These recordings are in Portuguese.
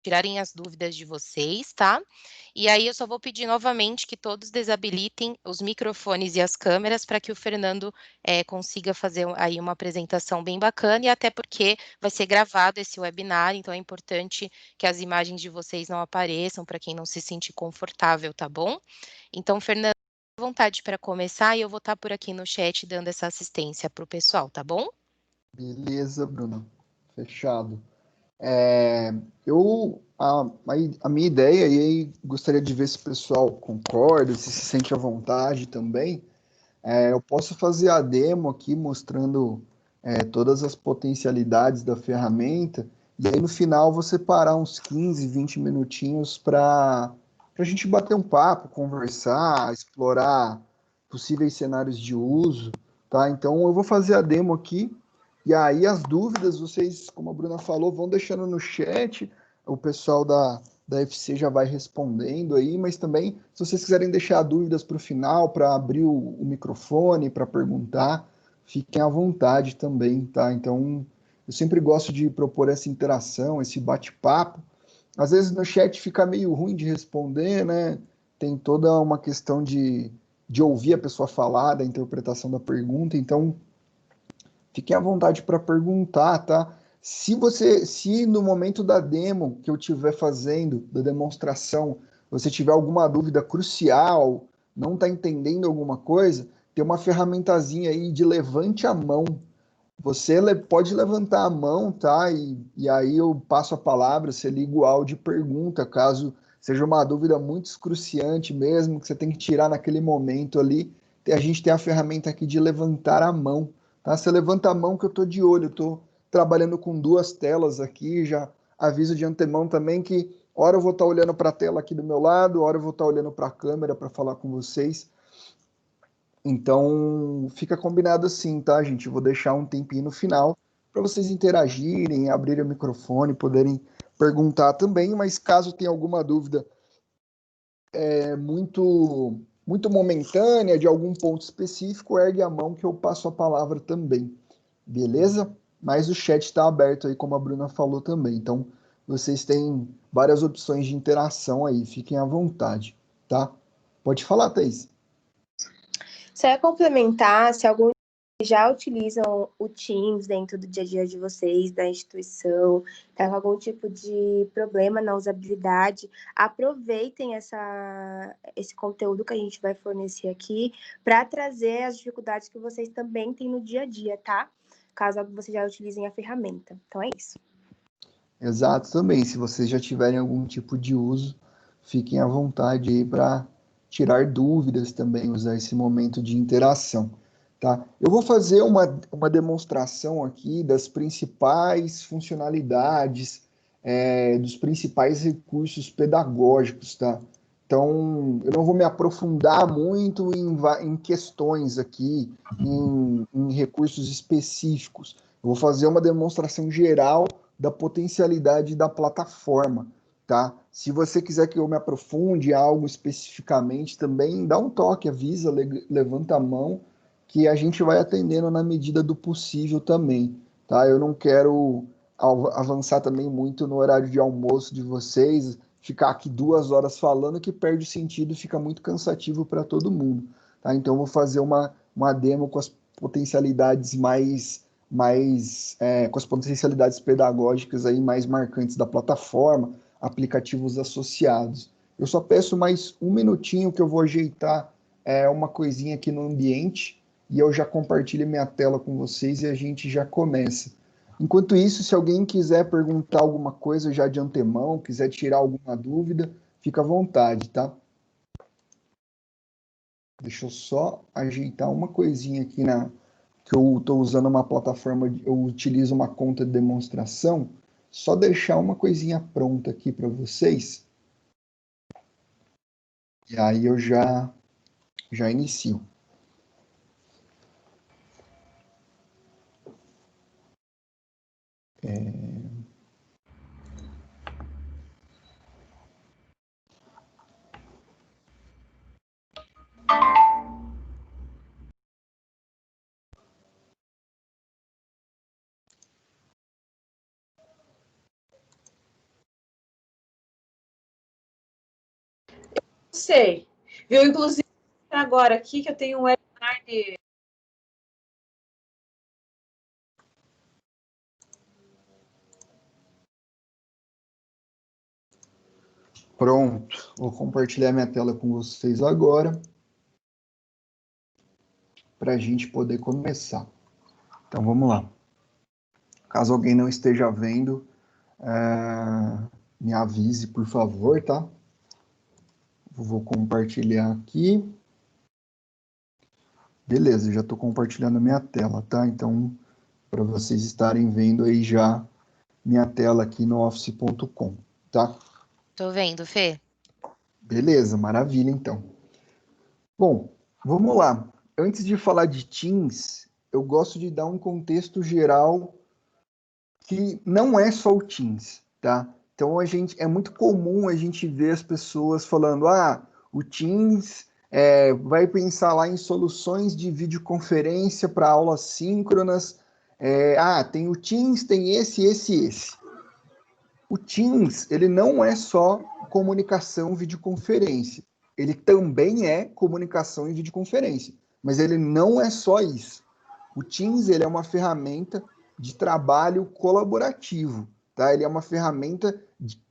tirarem as dúvidas de vocês, tá? E aí eu só vou pedir novamente que todos desabilitem os microfones e as câmeras para que o Fernando consiga fazer aí uma apresentação bem bacana e até porque vai ser gravado esse webinar, então é importante que as imagens de vocês não apareçam para quem não se sentir confortável, tá bom? Então, Fernando, à vontade para começar e eu vou estar por aqui no chat dando essa assistência para o pessoal, tá bom? Beleza, Bruno. Fechado. É, a minha ideia, e aí gostaria de ver se o pessoal concorda, se sente à vontade também, eu posso fazer a demo aqui mostrando todas as potencialidades da ferramenta, e aí no final você parar uns 15, 20 minutinhos para a gente bater um papo, conversar, explorar possíveis cenários de uso, tá? Então eu vou fazer a demo aqui, e aí as dúvidas, vocês, como a Bruna falou, vão deixando no chat, o pessoal da FC já vai respondendo aí, mas também, se vocês quiserem deixar dúvidas para o final, para abrir o microfone, para perguntar, fiquem à vontade também, tá? Então, eu sempre gosto de propor essa interação, esse bate-papo. Às vezes no chat fica meio ruim de responder, né? Tem toda uma questão de ouvir a pessoa falar, da interpretação da pergunta, então fiquem à vontade para perguntar, tá? Se no momento da demo que eu estiver fazendo, da demonstração, você tiver alguma dúvida crucial, não está entendendo alguma coisa, tem uma ferramentazinha aí de levante a mão. Você pode levantar a mão, tá? E aí eu passo a palavra, você liga o áudio e pergunta, caso seja uma dúvida muito excruciante mesmo, que você tem que tirar naquele momento ali. A gente tem a ferramenta aqui de levantar a mão, tá? Você levanta a mão que eu tô de olho, eu tô trabalhando com duas telas aqui, já aviso de antemão também que hora eu vou estar olhando para a tela aqui do meu lado, hora eu vou estar olhando para a câmera para falar com vocês. Então, fica combinado assim, tá, gente? Eu vou deixar um tempinho no final para vocês interagirem, abrirem o microfone, poderem perguntar também, mas caso tenha alguma dúvida muito momentânea, de algum ponto específico, ergue a mão que eu passo a palavra também, beleza? Mas o chat está aberto aí, como a Bruna falou também. Então, vocês têm várias opções de interação aí, fiquem à vontade, tá? Pode falar, Thaís. Só é complementar, se algum já utilizam o Teams dentro do dia a dia de vocês, da instituição, tá com algum tipo de problema na usabilidade, aproveitem esse conteúdo que a gente vai fornecer aqui para trazer as dificuldades que vocês também têm no dia a dia, tá? Caso vocês já utilizem a ferramenta. Então é isso. Exato, também. Se vocês já tiverem algum tipo de uso, fiquem à vontade aí para tirar dúvidas também, usar esse momento de interação, tá? Eu vou fazer uma demonstração aqui das principais funcionalidades, dos principais recursos pedagógicos, tá? Então, eu não vou me aprofundar muito em questões aqui, em recursos específicos. Eu vou fazer uma demonstração geral da potencialidade da plataforma, tá? Se você quiser que eu me aprofunde algo especificamente também, dá um toque, avisa, levanta a mão, que a gente vai atendendo na medida do possível também, tá? Eu não quero avançar também muito no horário de almoço de vocês, ficar aqui 2 horas falando que perde sentido e fica muito cansativo para todo mundo, tá? Então eu vou fazer uma demo com as potencialidades com as potencialidades pedagógicas aí mais marcantes da plataforma, aplicativos associados. Eu só peço mais um minutinho que eu vou ajeitar uma coisinha aqui no ambiente e eu já compartilho minha tela com vocês e a gente já começa. Enquanto isso, se alguém quiser perguntar alguma coisa já de antemão, quiser tirar alguma dúvida, fica à vontade, tá? Deixa eu só ajeitar uma coisinha aqui que eu estou usando uma plataforma, eu utilizo uma conta de demonstração, só deixar uma coisinha pronta aqui para vocês, e aí eu já inicio. Sei. Viu? Inclusive, agora aqui que eu tenho um webinar de... Pronto, vou compartilhar minha tela com vocês agora, para a gente poder começar. Então, vamos lá. Caso alguém não esteja vendo, me avise, por favor, tá? Vou compartilhar aqui. Beleza, já estou compartilhando a minha tela, tá? Então, para vocês estarem vendo aí já minha tela aqui no office.com, tá? Tô vendo, Fê. Beleza, maravilha, então. Bom, vamos lá. Antes de falar de Teams, eu gosto de dar um contexto geral que não é só o Teams, tá? Então, é muito comum a gente ver as pessoas falando, o Teams vai pensar lá em soluções de videoconferência para aulas síncronas. Tem o Teams, tem esse. O Teams, ele não é só comunicação videoconferência. Ele também é comunicação em videoconferência, mas ele não é só isso. O Teams, ele é uma ferramenta de trabalho colaborativo, tá? Ele é uma ferramenta,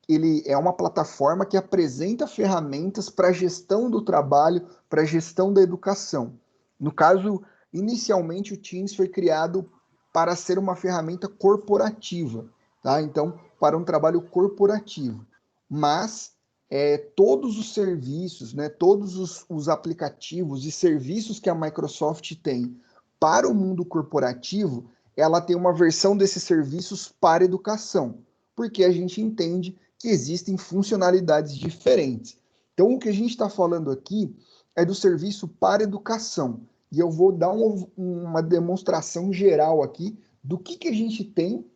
ele é uma plataforma que apresenta ferramentas para a gestão do trabalho, para a gestão da educação. No caso, inicialmente o Teams foi criado para ser uma ferramenta corporativa, tá? Então, para um trabalho corporativo. Mas todos os serviços, né, todos os aplicativos e serviços que a Microsoft tem para o mundo corporativo, ela tem uma versão desses serviços para educação, porque a gente entende que existem funcionalidades diferentes. Então, o que a gente está falando aqui é do serviço para educação. E eu vou dar uma demonstração geral aqui do que a gente tem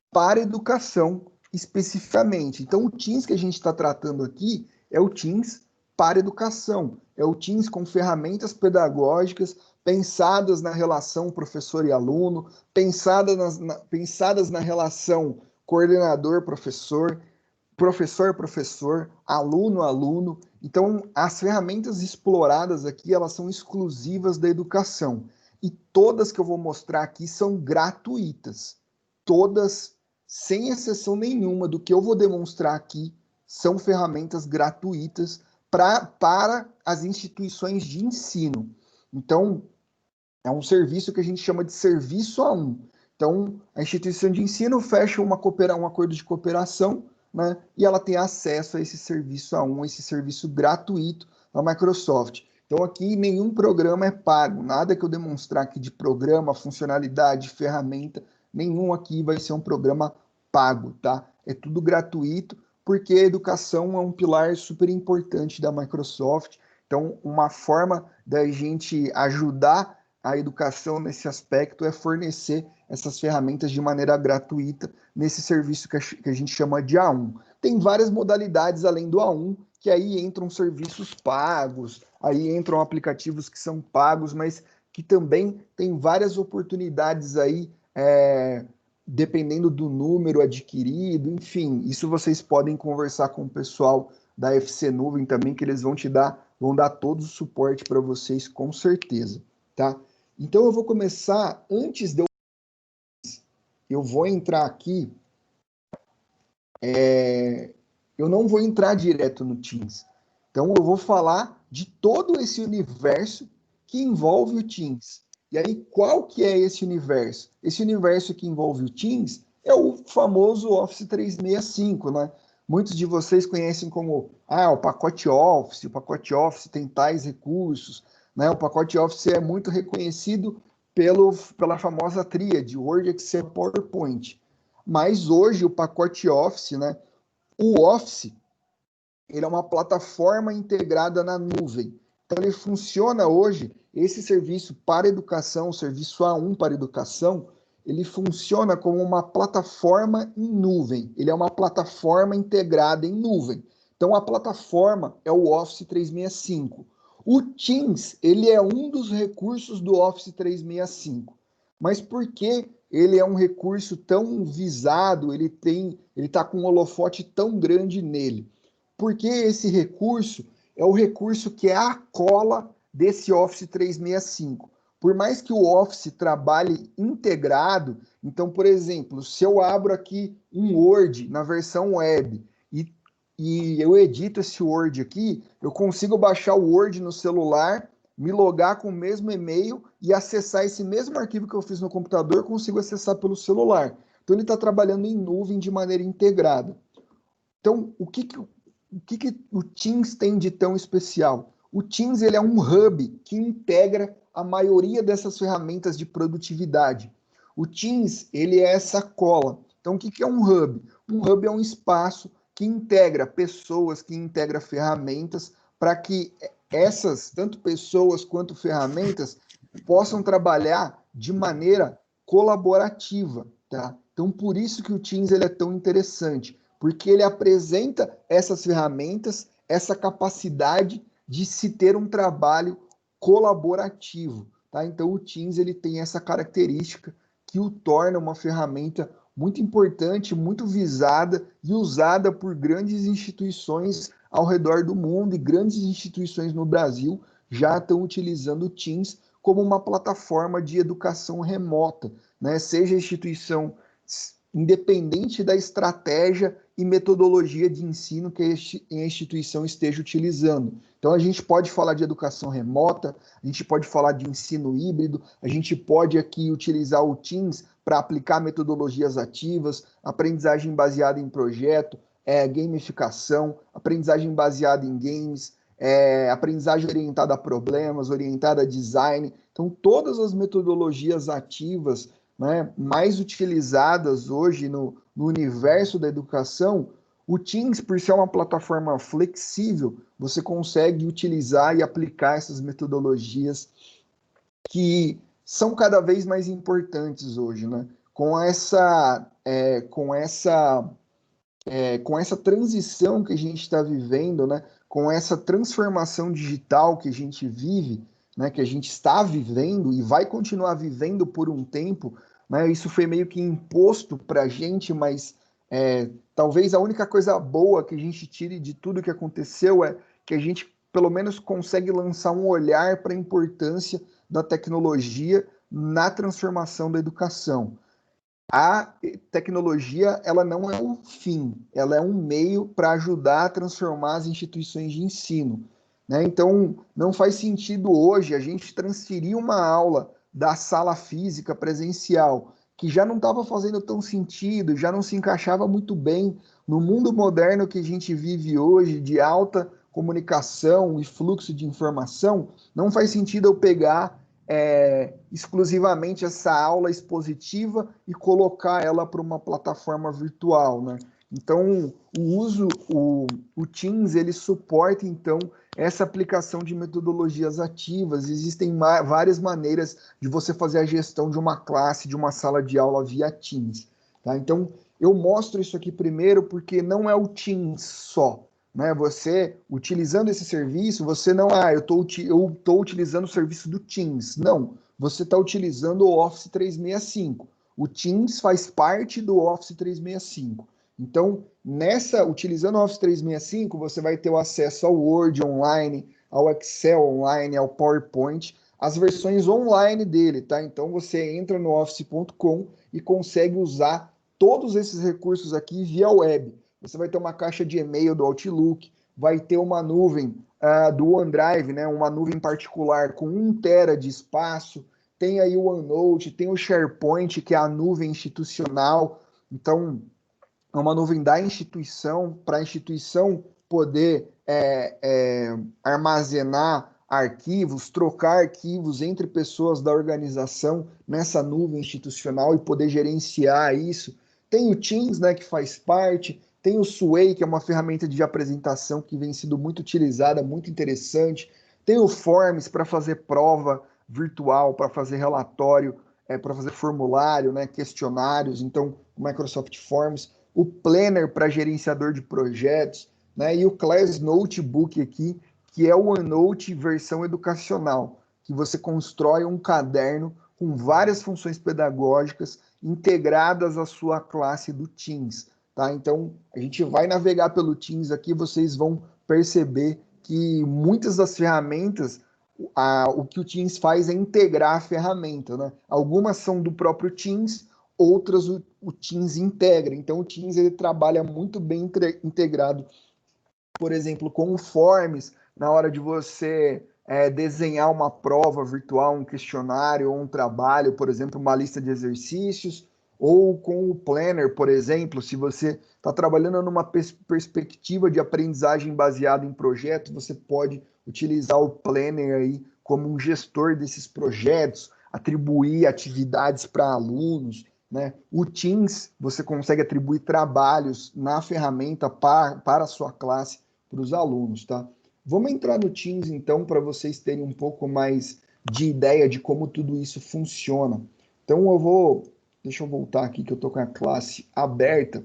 para educação especificamente. Então, o Teams que a gente está tratando aqui é o Teams para educação. É o Teams com ferramentas pedagógicas pensadas na relação professor e aluno, pensadas na relação coordenador-professor, professor-professor, aluno-aluno. Então, as ferramentas exploradas aqui, elas são exclusivas da educação. E todas que eu vou mostrar aqui são gratuitas. Todas, sem exceção nenhuma do que eu vou demonstrar aqui, são ferramentas gratuitas para as instituições de ensino. Então, é um serviço que a gente chama de serviço A1. Então, a instituição de ensino fecha um acordo de cooperação, né, e ela tem acesso a esse serviço A1, esse serviço gratuito da Microsoft. Então, aqui nenhum programa é pago, nada que eu demonstrar aqui de programa, funcionalidade, ferramenta, nenhum aqui vai ser um programa pago, tá? É tudo gratuito, porque a educação é um pilar super importante da Microsoft. Então, uma forma da gente ajudar a educação nesse aspecto é fornecer essas ferramentas de maneira gratuita nesse serviço que a gente chama de A1. Tem várias modalidades além do A1, que aí entram serviços pagos, aí entram aplicativos que são pagos, mas que também tem várias oportunidades aí, dependendo do número adquirido, enfim, isso vocês podem conversar com o pessoal da FC Nuvem também, que eles vão dar todo o suporte para vocês, com certeza, tá? Então eu vou começar, eu vou entrar aqui, eu não vou entrar direto no Teams. Então eu vou falar de todo esse universo que envolve o Teams. E aí, qual que é esse universo? Esse universo que envolve o Teams é o famoso Office 365, né? Muitos de vocês conhecem como o pacote Office tem tais recursos, né? O pacote Office é muito reconhecido pela famosa tríade, Word, Excel, PowerPoint. Mas hoje o pacote Office, né? O Office, ele é uma plataforma integrada na nuvem. Então ele funciona hoje, esse serviço para educação, o serviço A1 para educação, ele funciona como uma plataforma em nuvem. Ele é uma plataforma integrada em nuvem. Então a plataforma é o Office 365. O Teams, ele é um dos recursos do Office 365. Mas por que ele é um recurso tão visado, ele está com um holofote tão grande nele? Porque esse recurso é o recurso que é a cola desse Office 365. Por mais que o Office trabalhe integrado, então, por exemplo, se eu abro aqui um Word na versão web e eu edito esse Word aqui, eu consigo baixar o Word no celular, me logar com o mesmo e-mail e acessar esse mesmo arquivo que eu fiz no computador, consigo acessar pelo celular. Então, ele está trabalhando em nuvem de maneira integrada. Então, o que o Teams tem de tão especial? O Teams ele é um hub que integra a maioria dessas ferramentas de produtividade. O Teams ele é essa cola. Então, o que é um hub? Um hub é um espaço que integra pessoas, que integra ferramentas, para que essas, tanto pessoas quanto ferramentas, possam trabalhar de maneira colaborativa, tá? Então, por isso que o Teams ele é tão interessante, porque ele apresenta essas ferramentas, essa capacidade de se ter um trabalho colaborativo, tá? Então, o Teams ele tem essa característica que o torna uma ferramenta muito importante, muito visada e usada por grandes instituições ao redor do mundo, e grandes instituições no Brasil já estão utilizando o Teams como uma plataforma de educação remota, né? Seja a instituição independente da estratégia e metodologia de ensino que a instituição esteja utilizando. Então, a gente pode falar de educação remota, a gente pode falar de ensino híbrido, a gente pode aqui utilizar o Teams para aplicar metodologias ativas, aprendizagem baseada em projeto, gamificação, aprendizagem baseada em games, aprendizagem orientada a problemas, orientada a design. Então, todas as metodologias ativas, né, mais utilizadas hoje no universo da educação, o Teams, por ser uma plataforma flexível, você consegue utilizar e aplicar essas metodologias que são cada vez mais importantes hoje, né? Com essa transição que a gente está vivendo, né? Com essa transformação digital que a gente vive, né? Que a gente está vivendo e vai continuar vivendo por um tempo, né? Isso foi meio que imposto para a gente, mas talvez a única coisa boa que a gente tire de tudo que aconteceu é que a gente pelo menos consegue lançar um olhar para a importância da tecnologia na transformação da educação. A tecnologia, ela não é um fim, ela é um meio para ajudar a transformar as instituições de ensino, né? Então, não faz sentido hoje a gente transferir uma aula da sala física presencial, que já não estava fazendo tão sentido, já não se encaixava muito bem no mundo moderno que a gente vive hoje, de alta comunicação e fluxo de informação. Não faz sentido eu pegar exclusivamente essa aula expositiva e colocar ela para uma plataforma virtual, né? Então, o Teams, ele suporta, então, essa aplicação de metodologias ativas. Existem várias maneiras de você fazer a gestão de uma classe, de uma sala de aula via Teams, tá? Então, eu mostro isso aqui primeiro porque não é o Teams só, né? Você, utilizando esse serviço, você não, eu estou utilizando o serviço do Teams. Não, você está utilizando o Office 365. O Teams faz parte do Office 365. Então, utilizando o Office 365, você vai ter o acesso ao Word online, ao Excel online, ao PowerPoint, as versões online dele, tá? Então, você entra no office.com e consegue usar todos esses recursos aqui via web. Você vai ter uma caixa de e-mail do Outlook, vai ter uma nuvem do OneDrive, né? Uma nuvem particular com 1 tera de espaço, tem aí o OneNote, tem o SharePoint, que é a nuvem institucional. Então, é uma nuvem da instituição, para a instituição poder armazenar arquivos, trocar arquivos entre pessoas da organização nessa nuvem institucional e poder gerenciar isso. Tem o Teams, né, que faz parte, tem o Sway, que é uma ferramenta de apresentação que vem sendo muito utilizada, muito interessante. Tem o Forms para fazer prova virtual, para fazer relatório, para fazer formulário, né, questionários. Então, o Microsoft Forms. O Planner para gerenciador de projetos, né? E o Class Notebook aqui, que é o OneNote versão educacional, que você constrói um caderno com várias funções pedagógicas integradas à sua classe do Teams, tá? Então, a gente vai navegar pelo Teams aqui, vocês vão perceber que muitas das ferramentas, o que o Teams faz é integrar a ferramenta, né? Algumas são do próprio Teams, outras o Teams integra. Então, o Teams ele trabalha muito bem integrado, por exemplo, com o Forms, na hora de você desenhar uma prova virtual, um questionário ou um trabalho, por exemplo, uma lista de exercícios, ou com o Planner, por exemplo, se você está trabalhando numa perspectiva de aprendizagem baseada em projeto, você pode utilizar o Planner aí como um gestor desses projetos, atribuir atividades para alunos, né? O Teams, você consegue atribuir trabalhos na ferramenta para a sua classe, para os alunos, tá? Vamos entrar no Teams, então, para vocês terem um pouco mais de ideia de como tudo isso funciona. Então, deixa eu voltar aqui que eu estou com a classe aberta.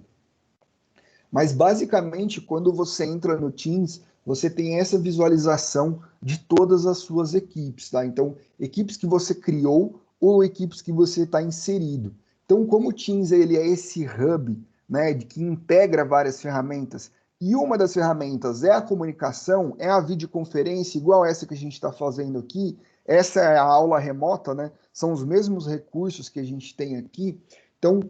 Mas, basicamente, quando você entra no Teams, você tem essa visualização de todas as suas equipes, tá? Então, equipes que você criou ou equipes que você está inserido. Então, como o Teams ele é esse hub, né, que integra várias ferramentas, e uma das ferramentas é a comunicação, é a videoconferência, igual essa que a gente está fazendo aqui, essa é a aula remota, né? São os mesmos recursos que a gente tem aqui. Então,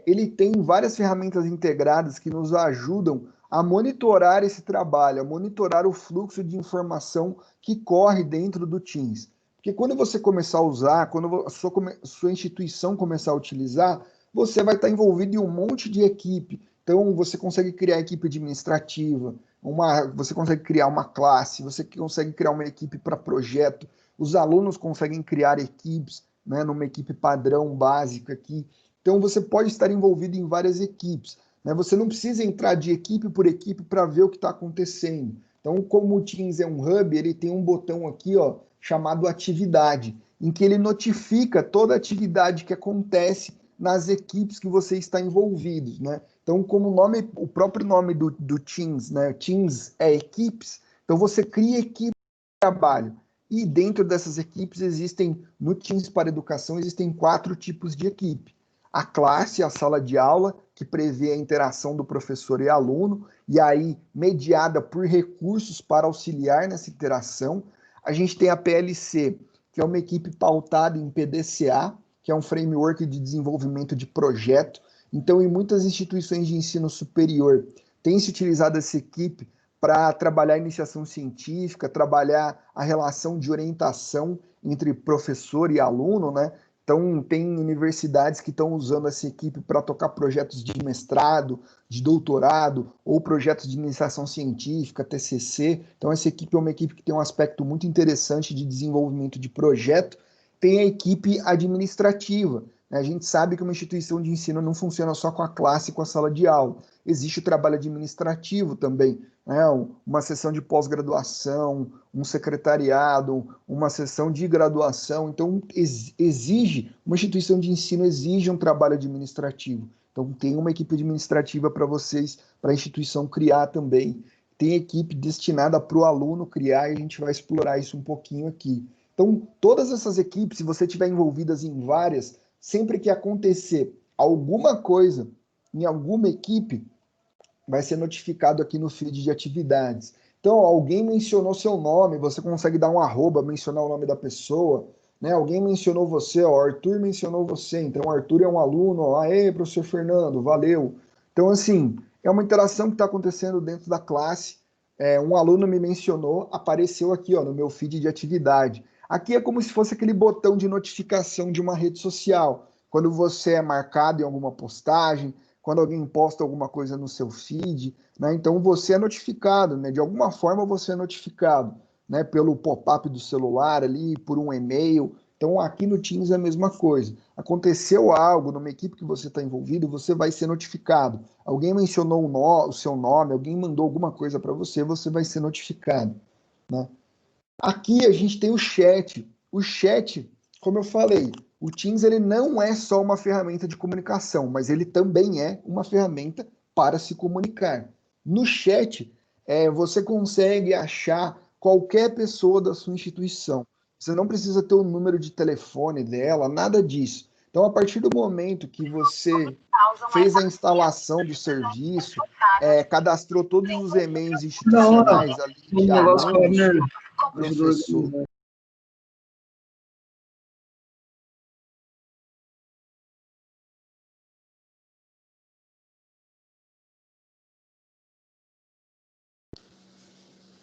ele tem várias ferramentas integradas que nos ajudam a monitorar esse trabalho, a monitorar o fluxo de informação que corre dentro do Teams. Porque quando você começar a usar, quando a sua instituição começar a utilizar, você vai estar envolvido em um monte de equipe. Então, você consegue criar equipe administrativa, você consegue criar uma classe, você consegue criar uma equipe para projeto, os alunos conseguem criar equipes, né, numa equipe padrão básica aqui. Então, você pode estar envolvido em várias equipes, né? Você não precisa entrar de equipe por equipe para ver o que está acontecendo. Então, como o Teams é um hub, ele tem um botão aqui, ó, chamado atividade, em que ele notifica toda a atividade que acontece nas equipes que você está envolvido, né? Então, como o próprio nome do Teams, né? Teams é equipes, então você cria equipe de trabalho. E dentro dessas equipes no Teams para Educação, existem 4 tipos de equipe. A classe, a sala de aula, que prevê a interação do professor e aluno, e aí mediada por recursos para auxiliar nessa interação. A gente tem a PLC, que é uma equipe pautada em PDCA, que é um framework de desenvolvimento de projeto. Então, em muitas instituições de ensino superior, tem-se utilizado essa equipe para trabalhar a iniciação científica, trabalhar a relação de orientação entre professor e aluno, né? Então, tem universidades que estão usando essa equipe para tocar projetos de mestrado, de doutorado, ou projetos de iniciação científica, TCC. Então, essa equipe é uma equipe que tem um aspecto muito interessante de desenvolvimento de projeto. Tem a equipe administrativa. A gente sabe que uma instituição de ensino não funciona só com a classe e com a sala de aula. Existe o trabalho administrativo também, né? Uma sessão de pós-graduação, um secretariado, uma sessão de graduação. Então, uma instituição de ensino exige um trabalho administrativo. Então, tem uma equipe administrativa para vocês, para a instituição criar também. Tem equipe destinada para o aluno criar, e a gente vai explorar isso um pouquinho aqui. Então, todas essas equipes, se você estiver envolvidas em várias, sempre que acontecer alguma coisa em alguma equipe, vai ser notificado aqui no feed de atividades. Então, alguém mencionou seu nome, você consegue dar um arroba, mencionar o nome da pessoa, né? Alguém mencionou você, ó, Arthur mencionou você, então Arthur é um aluno, ó, aê, professor Fernando, valeu. Então, assim, é uma interação que está acontecendo dentro da classe. Um aluno me mencionou, apareceu aqui, ó, no meu feed de atividade. Aqui é como se fosse aquele botão de notificação de uma rede social. Quando você é marcado em alguma postagem, quando alguém posta alguma coisa no seu feed, né? Então você é notificado, né? De alguma forma você é notificado, né? Pelo pop-up do celular ali, por um e-mail. Então aqui no Teams é a mesma coisa. Aconteceu algo numa equipe que você está envolvido, você vai ser notificado. Alguém mencionou o seu nome, alguém mandou alguma coisa para você, você vai ser notificado, né? Aqui a gente tem o chat. O chat, como eu falei, o Teams ele não é só uma ferramenta de comunicação, mas ele também é uma ferramenta para se comunicar. No chat, você consegue achar qualquer pessoa da sua instituição. Você não precisa ter o número de telefone dela, nada disso. Então, a partir do momento que você fez a instalação do serviço, cadastrou todos os e-mails institucionais ali de alunos, professor.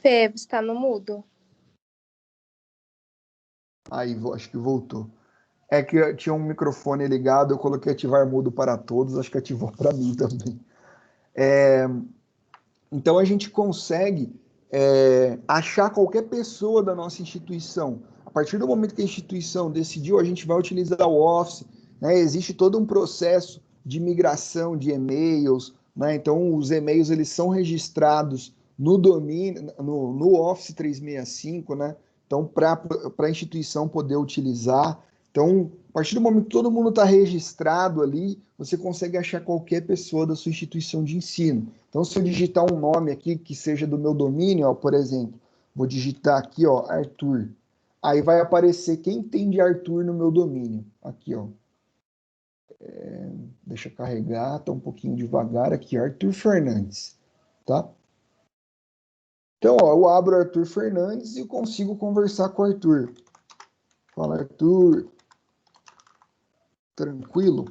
Fê, você está no mudo. Aí, acho que voltou. É que tinha um microfone ligado, eu coloquei ativar mudo para todos, acho que ativou para mim também. Então, a gente consegue achar qualquer pessoa da nossa instituição. A partir do momento que a instituição decidiu, a gente vai utilizar o Office, né? Existe todo um processo de migração de e-mails, né? Então, os e-mails eles são registrados no domínio, no Office 365, né? Então, para a instituição poder utilizar. Então, a partir do momento que todo mundo está registrado ali, você consegue achar qualquer pessoa da sua instituição de ensino. Então, se eu digitar um nome aqui que seja do meu domínio, ó, por exemplo, vou digitar aqui, ó, Arthur. Aí vai aparecer quem tem de Arthur no meu domínio. Aqui, ó. Deixa eu carregar, tá um pouquinho devagar aqui, Arthur Fernandes, tá? Então, ó, eu abro Arthur Fernandes e consigo conversar com o Arthur. Fala, Arthur. Tranquilo?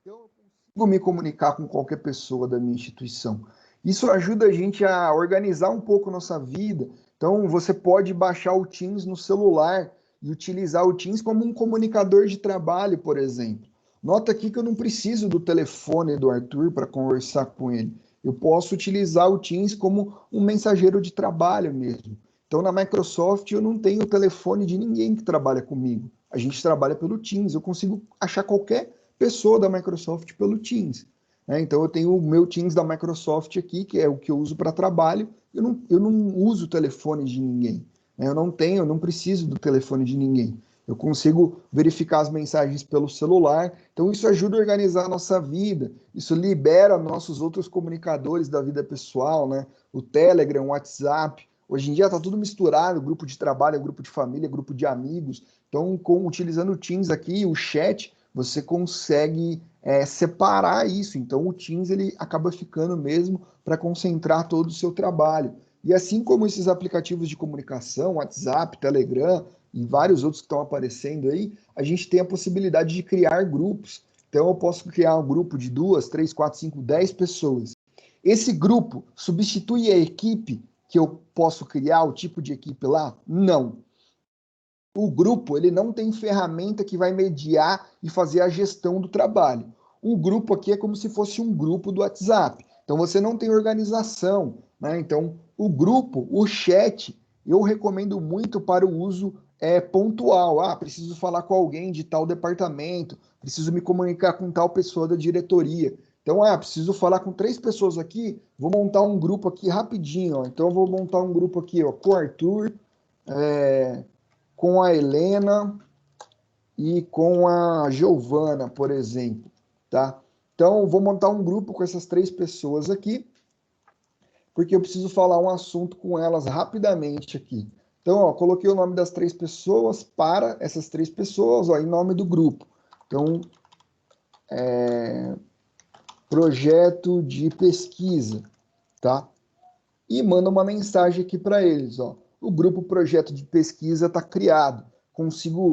Eu consigo me comunicar com qualquer pessoa da minha instituição. Isso ajuda a gente a organizar um pouco nossa vida. Então, você pode baixar o Teams no celular e utilizar o Teams como um comunicador de trabalho, por exemplo. Nota aqui que eu não preciso do telefone do Arthur para conversar com ele. Eu posso utilizar o Teams como um mensageiro de trabalho mesmo. Então, na Microsoft, eu não tenho o telefone de ninguém que trabalha comigo. A gente trabalha pelo Teams. Eu consigo achar qualquer pessoa da Microsoft pelo Teams. Né? Então, eu tenho o meu Teams da Microsoft aqui, que é o que eu uso para trabalho. Eu não uso o telefone de ninguém. Né? Eu não preciso do telefone de ninguém. Eu consigo verificar as mensagens pelo celular. Então, isso ajuda a organizar a nossa vida. Isso libera nossos outros comunicadores da vida pessoal, né? O Telegram, o WhatsApp. Hoje em dia está tudo misturado, grupo de trabalho, grupo de família, grupo de amigos. Então, utilizando o Teams aqui, o chat, você consegue separar isso. Então, o Teams ele acaba ficando mesmo para concentrar todo o seu trabalho. E assim como esses aplicativos de comunicação, WhatsApp, Telegram e vários outros que estão aparecendo aí, a gente tem a possibilidade de criar grupos. Então, eu posso criar um grupo de 2, 3, 4, 5, 10 pessoas. Esse grupo substitui a equipe que eu posso criar, o tipo de equipe lá? Não. O grupo ele não tem ferramenta que vai mediar e fazer a gestão do trabalho. Um grupo aqui é como se fosse um grupo do WhatsApp. Então você não tem organização, né? Então o grupo, o chat, eu recomendo muito para o uso pontual. Ah, preciso falar com alguém de tal departamento, preciso me comunicar com tal pessoa da diretoria. Então, preciso falar com 3 pessoas aqui, vou montar um grupo aqui rapidinho. Ó. Então, eu vou montar um grupo aqui ó, com o Arthur, com a Helena e com a Giovana, por exemplo, tá? Então, vou montar um grupo com essas 3 pessoas aqui, porque eu preciso falar um assunto com elas rapidamente aqui. Então, ó, coloquei o nome das 3 pessoas para essas 3 pessoas, ó, em nome do grupo. Então, projeto de pesquisa, tá? E manda uma mensagem aqui para eles, ó. O grupo projeto de pesquisa está criado.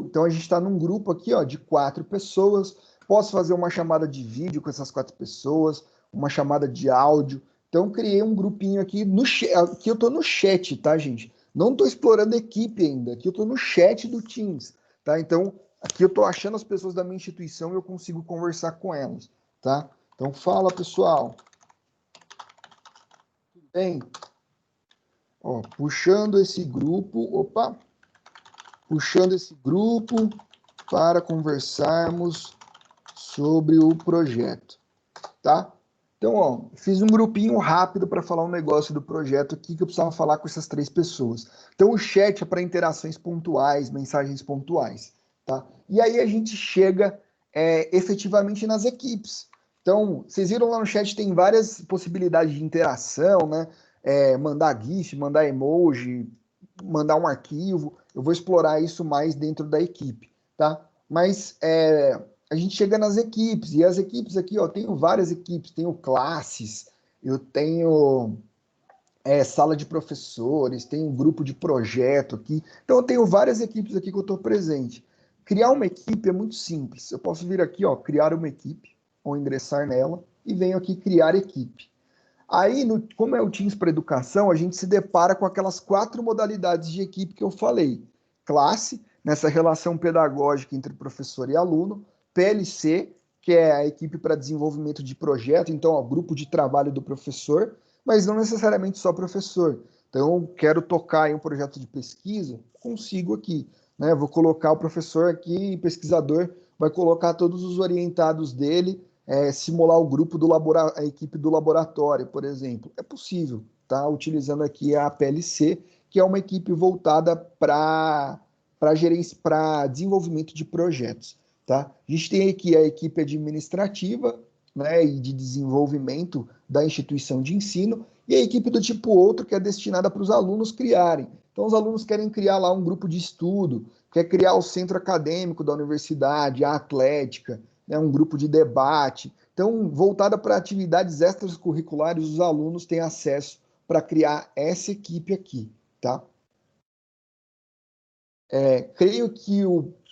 Então a gente está num grupo aqui, ó, de 4 pessoas. Posso fazer uma chamada de vídeo com essas 4 pessoas, uma chamada de áudio. Então criei um grupinho aqui no chat. Aqui eu estou no chat, tá, gente? Não estou explorando a equipe ainda. Aqui eu estou no chat do Teams, tá? Então aqui eu estou achando as pessoas da minha instituição e eu consigo conversar com elas, tá? Então fala, pessoal. Tudo bem? Ó, puxando esse grupo para conversarmos sobre o projeto, tá? Então, ó, fiz um grupinho rápido para falar um negócio do projeto aqui que eu precisava falar com essas 3 pessoas. Então, o chat é para interações pontuais, mensagens pontuais, tá? E aí a gente chega efetivamente nas equipes. Então, vocês viram lá no chat tem várias possibilidades de interação, né? Mandar GIF, mandar emoji, mandar um arquivo. Eu vou explorar isso mais dentro da equipe, tá? Mas a a gente chega nas equipes, e as equipes aqui, ó, tenho várias equipes, tenho classes, eu tenho sala de professores, tenho um grupo de projeto aqui, então eu tenho várias equipes aqui que eu estou presente. Criar uma equipe é muito simples, eu posso vir aqui, ó, criar uma equipe, ou ingressar nela, e venho aqui criar equipe. Aí, como é o Teams para Educação, a gente se depara com aquelas 4 modalidades de equipe que eu falei. Classe, nessa relação pedagógica entre professor e aluno. PLC, que é a equipe para desenvolvimento de projeto, então, ó, grupo de trabalho do professor, mas não necessariamente só professor. Então, quero tocar em um projeto de pesquisa, consigo aqui. Né? Vou colocar o professor aqui, pesquisador, vai colocar todos os orientados dele, simular o grupo a equipe do laboratório, por exemplo. É possível, tá? Utilizando aqui a PLC, que é uma equipe voltada para desenvolvimento de projetos, tá? A gente tem aqui a equipe administrativa, né, e de desenvolvimento da instituição de ensino, e a equipe do tipo outro, que é destinada para os alunos criarem. Então, os alunos querem criar lá um grupo de estudo, quer criar o centro acadêmico da universidade, a atlética, né, um grupo de debate. Então, voltada para atividades extracurriculares, os alunos têm acesso para criar essa equipe aqui, tá? Creio que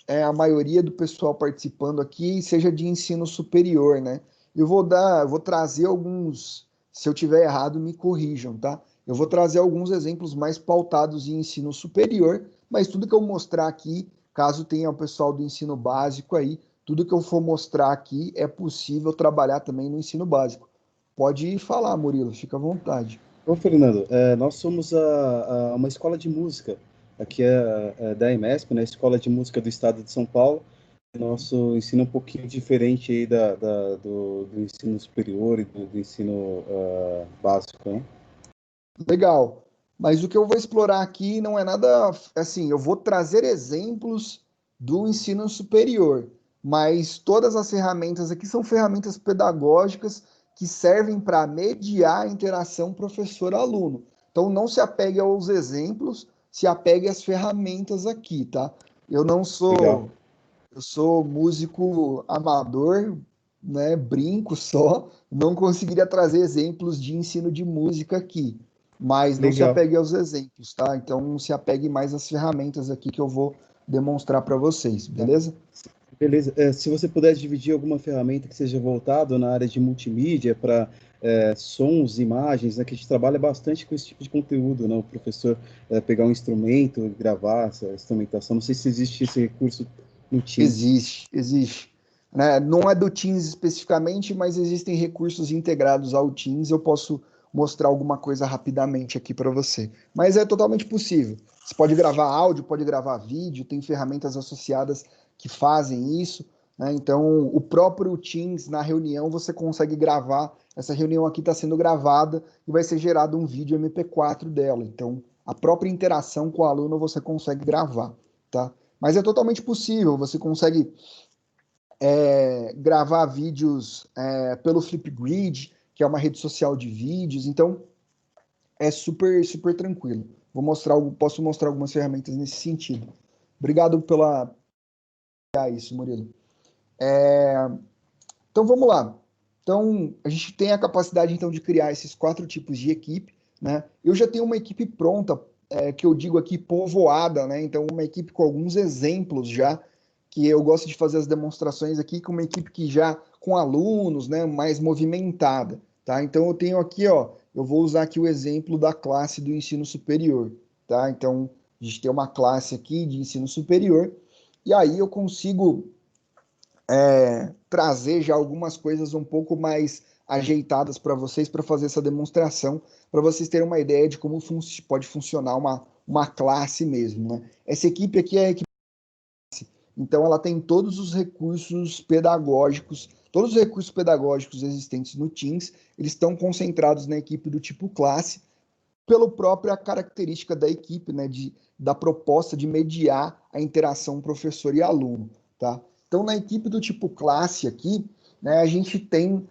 a maioria do pessoal participando aqui seja de ensino superior, né? Eu vou trazer alguns, se eu tiver errado, me corrijam, tá? Eu vou trazer alguns exemplos mais pautados em ensino superior, mas tudo que eu mostrar aqui, caso tenha o pessoal do ensino básico aí, tudo que eu for mostrar aqui é possível trabalhar também no ensino básico. Pode falar, Murilo, fica à vontade. Ô, Fernando, nós somos uma escola de música, aqui é da EMESP, né, Escola de Música do Estado de São Paulo. Nosso ensino é um pouquinho diferente aí do ensino superior e do ensino básico, né? Legal. Mas o que eu vou explorar aqui não é nada assim, eu vou trazer exemplos do ensino superior, mas todas as ferramentas aqui são ferramentas pedagógicas que servem para mediar a interação professor-aluno. Então não se apegue aos exemplos, se apegue às ferramentas aqui, tá? Eu não sou, Legal. eu sou músico amador, né? Brinco só, não conseguiria trazer exemplos de ensino de música aqui. Mas não se Legal. apegue aos exemplos, tá? Então se apegue mais às ferramentas aqui que eu vou demonstrar para vocês, beleza? Beleza. Se você puder dividir alguma ferramenta que seja voltado na área de multimídia para sons, imagens, né, que a gente trabalha bastante com esse tipo de conteúdo, né? O professor pegar um instrumento, gravar essa instrumentação. Não sei se existe esse recurso no Teams. Existe. Né? Não é do Teams especificamente, mas existem recursos integrados ao Teams. Eu posso mostrar alguma coisa rapidamente aqui para você. Mas é totalmente possível. Você pode gravar áudio, pode gravar vídeo, tem ferramentas associadas que fazem isso. Né? Então, o próprio Teams, na reunião, você consegue gravar. Essa reunião aqui está sendo gravada e vai ser gerado um vídeo MP4 dela. Então, a própria interação com o aluno você consegue gravar, tá? Mas é totalmente possível, você consegue gravar vídeos pelo Flipgrid, que é uma rede social de vídeos, então é super, super tranquilo. Posso mostrar algumas ferramentas nesse sentido. Obrigado pela isso, Murilo. Então vamos lá. Então a gente tem a capacidade então de criar esses 4 tipos de equipe, né? Eu já tenho uma equipe pronta, que eu digo aqui povoada, né? Então uma equipe com alguns exemplos já, que eu gosto de fazer as demonstrações aqui com uma equipe que já com alunos, né, mais movimentada, tá? Então eu tenho aqui, ó, eu vou usar aqui o exemplo da classe do ensino superior, tá? Então a gente tem uma classe aqui de ensino superior e aí eu consigo trazer já algumas coisas um pouco mais ajeitadas para vocês para fazer essa demonstração, para vocês terem uma ideia de como pode funcionar uma classe mesmo, né? Essa equipe aqui é a equipe, então ela tem todos os recursos pedagógicos existentes no Teams, eles estão concentrados na equipe do tipo classe, pela própria característica da equipe, né, da proposta de mediar a interação professor e aluno, tá? Então, na equipe do tipo classe aqui, né, a gente tem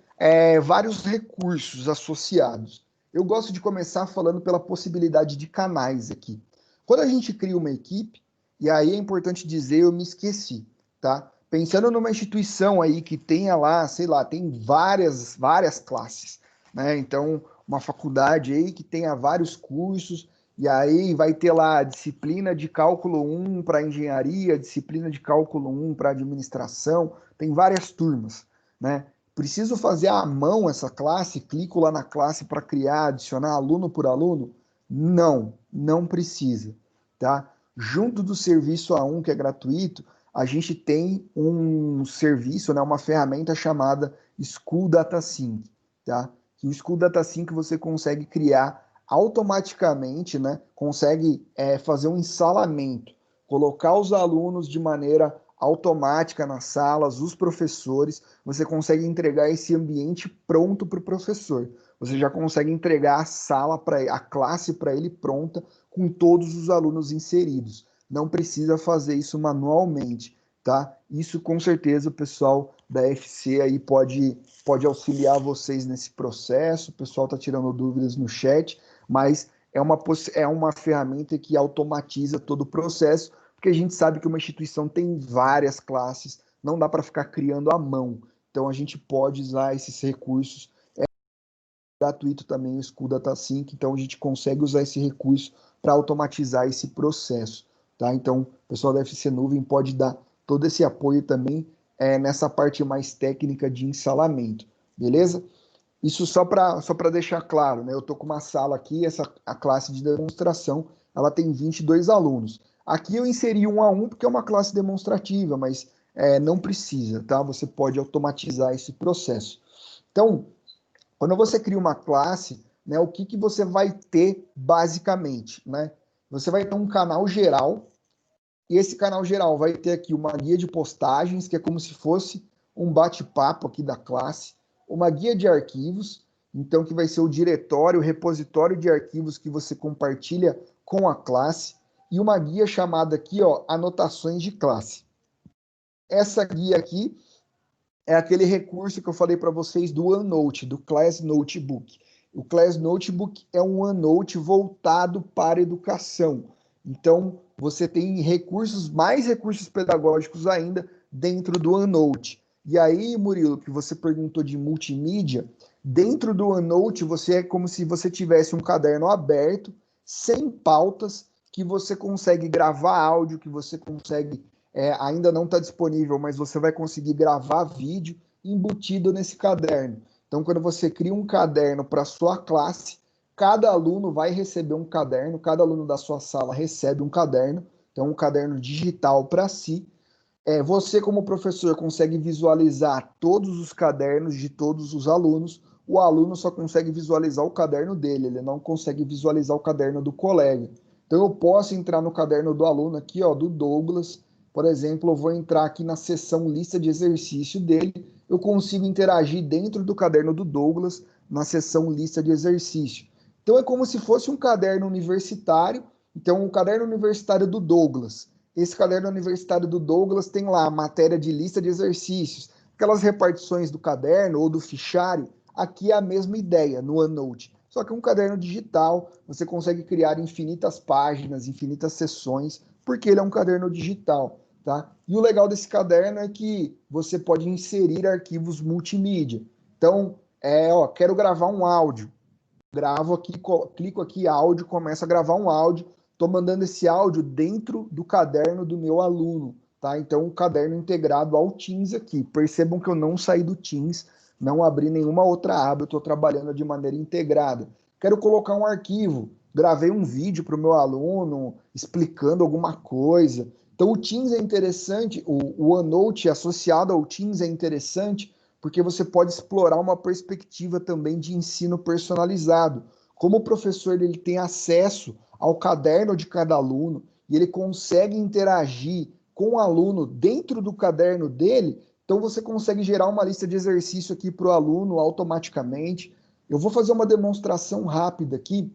vários recursos associados. Eu gosto de começar falando pela possibilidade de canais aqui. Quando a gente cria uma equipe, e aí é importante dizer, eu me esqueci, tá? pensando numa instituição aí que tenha lá, sei lá, tem várias classes, né? Então, uma faculdade aí que tenha vários cursos, e aí vai ter lá a disciplina de cálculo 1 para engenharia, disciplina de cálculo 1 para administração, tem várias turmas, né? Preciso fazer à mão essa classe, clico lá na classe para criar, adicionar aluno por aluno? Não, não precisa, tá? Junto do serviço A1, que é gratuito, a gente tem um serviço, né, uma ferramenta chamada School Data Sync, tá? Que o School Data Sync você consegue criar automaticamente, né? Consegue fazer um ensalamento, colocar os alunos de maneira automática nas salas, os professores, você consegue entregar esse ambiente pronto para o professor. Você já consegue entregar a sala a classe para ele pronta com todos os alunos inseridos. Não precisa fazer isso manualmente, tá? Isso com certeza o pessoal da FC aí pode auxiliar vocês nesse processo. O pessoal está tirando dúvidas no chat, mas é uma ferramenta que automatiza todo o processo, porque a gente sabe que uma instituição tem várias classes, não dá para ficar criando à mão. Então a gente pode usar esses recursos. É gratuito também o School Data Sync, então a gente consegue usar esse recurso para automatizar esse processo, tá? Então o pessoal da FC Nuvem pode dar todo esse apoio também nessa parte mais técnica de ensalamento, beleza? Isso só para deixar claro, né? Eu estou com uma sala aqui, a classe de demonstração, ela tem 22 alunos. Aqui eu inseri um a um porque é uma classe demonstrativa, mas não precisa, tá? Você pode automatizar esse processo. Então, quando você cria uma classe, né, o que você vai ter basicamente, né? Você vai ter um canal geral, e esse canal geral vai ter aqui uma guia de postagens, que é como se fosse um bate-papo aqui da classe, uma guia de arquivos, então que vai ser o diretório, o repositório de arquivos que você compartilha com a classe, e uma guia chamada aqui, ó, anotações de classe. Essa guia aqui é aquele recurso que eu falei para vocês do OneNote, do Class Notebook. O Class Notebook é um OneNote voltado para a educação. Então, você tem mais recursos pedagógicos ainda dentro do OneNote. E aí, Murilo, que você perguntou de multimídia, dentro do OneNote é como se você tivesse um caderno aberto, sem pautas, que você consegue gravar áudio, que você consegue, ainda não está disponível, mas você vai conseguir gravar vídeo embutido nesse caderno. Então, quando você cria um caderno para a sua classe, cada aluno vai receber um caderno, cada aluno da sua sala recebe um caderno, então um caderno digital para si. Você, como professor, consegue visualizar todos os cadernos de todos os alunos. O aluno só consegue visualizar o caderno dele, ele não consegue visualizar o caderno do colega. Então, eu posso entrar no caderno do aluno aqui, ó, do Douglas. Por exemplo, eu vou entrar aqui na seção lista de exercício dele. Eu consigo interagir dentro do caderno do Douglas, na seção lista de exercício. Então, é como se fosse um caderno universitário. Então, o caderno universitário do Douglas. Esse caderno universitário do Douglas tem lá a matéria de lista de exercícios. Aquelas repartições do caderno ou do fichário, aqui é a mesma ideia no OneNote. Só que é um caderno digital, você consegue criar infinitas páginas, infinitas seções, porque ele é um caderno digital, tá? E o legal desse caderno é que você pode inserir arquivos multimídia. Então, quero gravar um áudio. Gravo aqui, clico aqui, áudio, começo a gravar um áudio. Estou mandando esse áudio dentro do caderno do meu aluno, tá? Então, o caderno integrado ao Teams aqui. Percebam que eu não saí do Teams, não abri nenhuma outra aba, eu estou trabalhando de maneira integrada. Quero colocar um arquivo, gravei um vídeo para o meu aluno, explicando alguma coisa. Então, o Teams é interessante, o OneNote associado ao Teams é interessante, porque você pode explorar uma perspectiva também de ensino personalizado. Como o professor ele tem acesso ao caderno de cada aluno e ele consegue interagir com o aluno dentro do caderno dele, então você consegue gerar uma lista de exercício aqui para o aluno automaticamente. Eu vou fazer uma demonstração rápida aqui,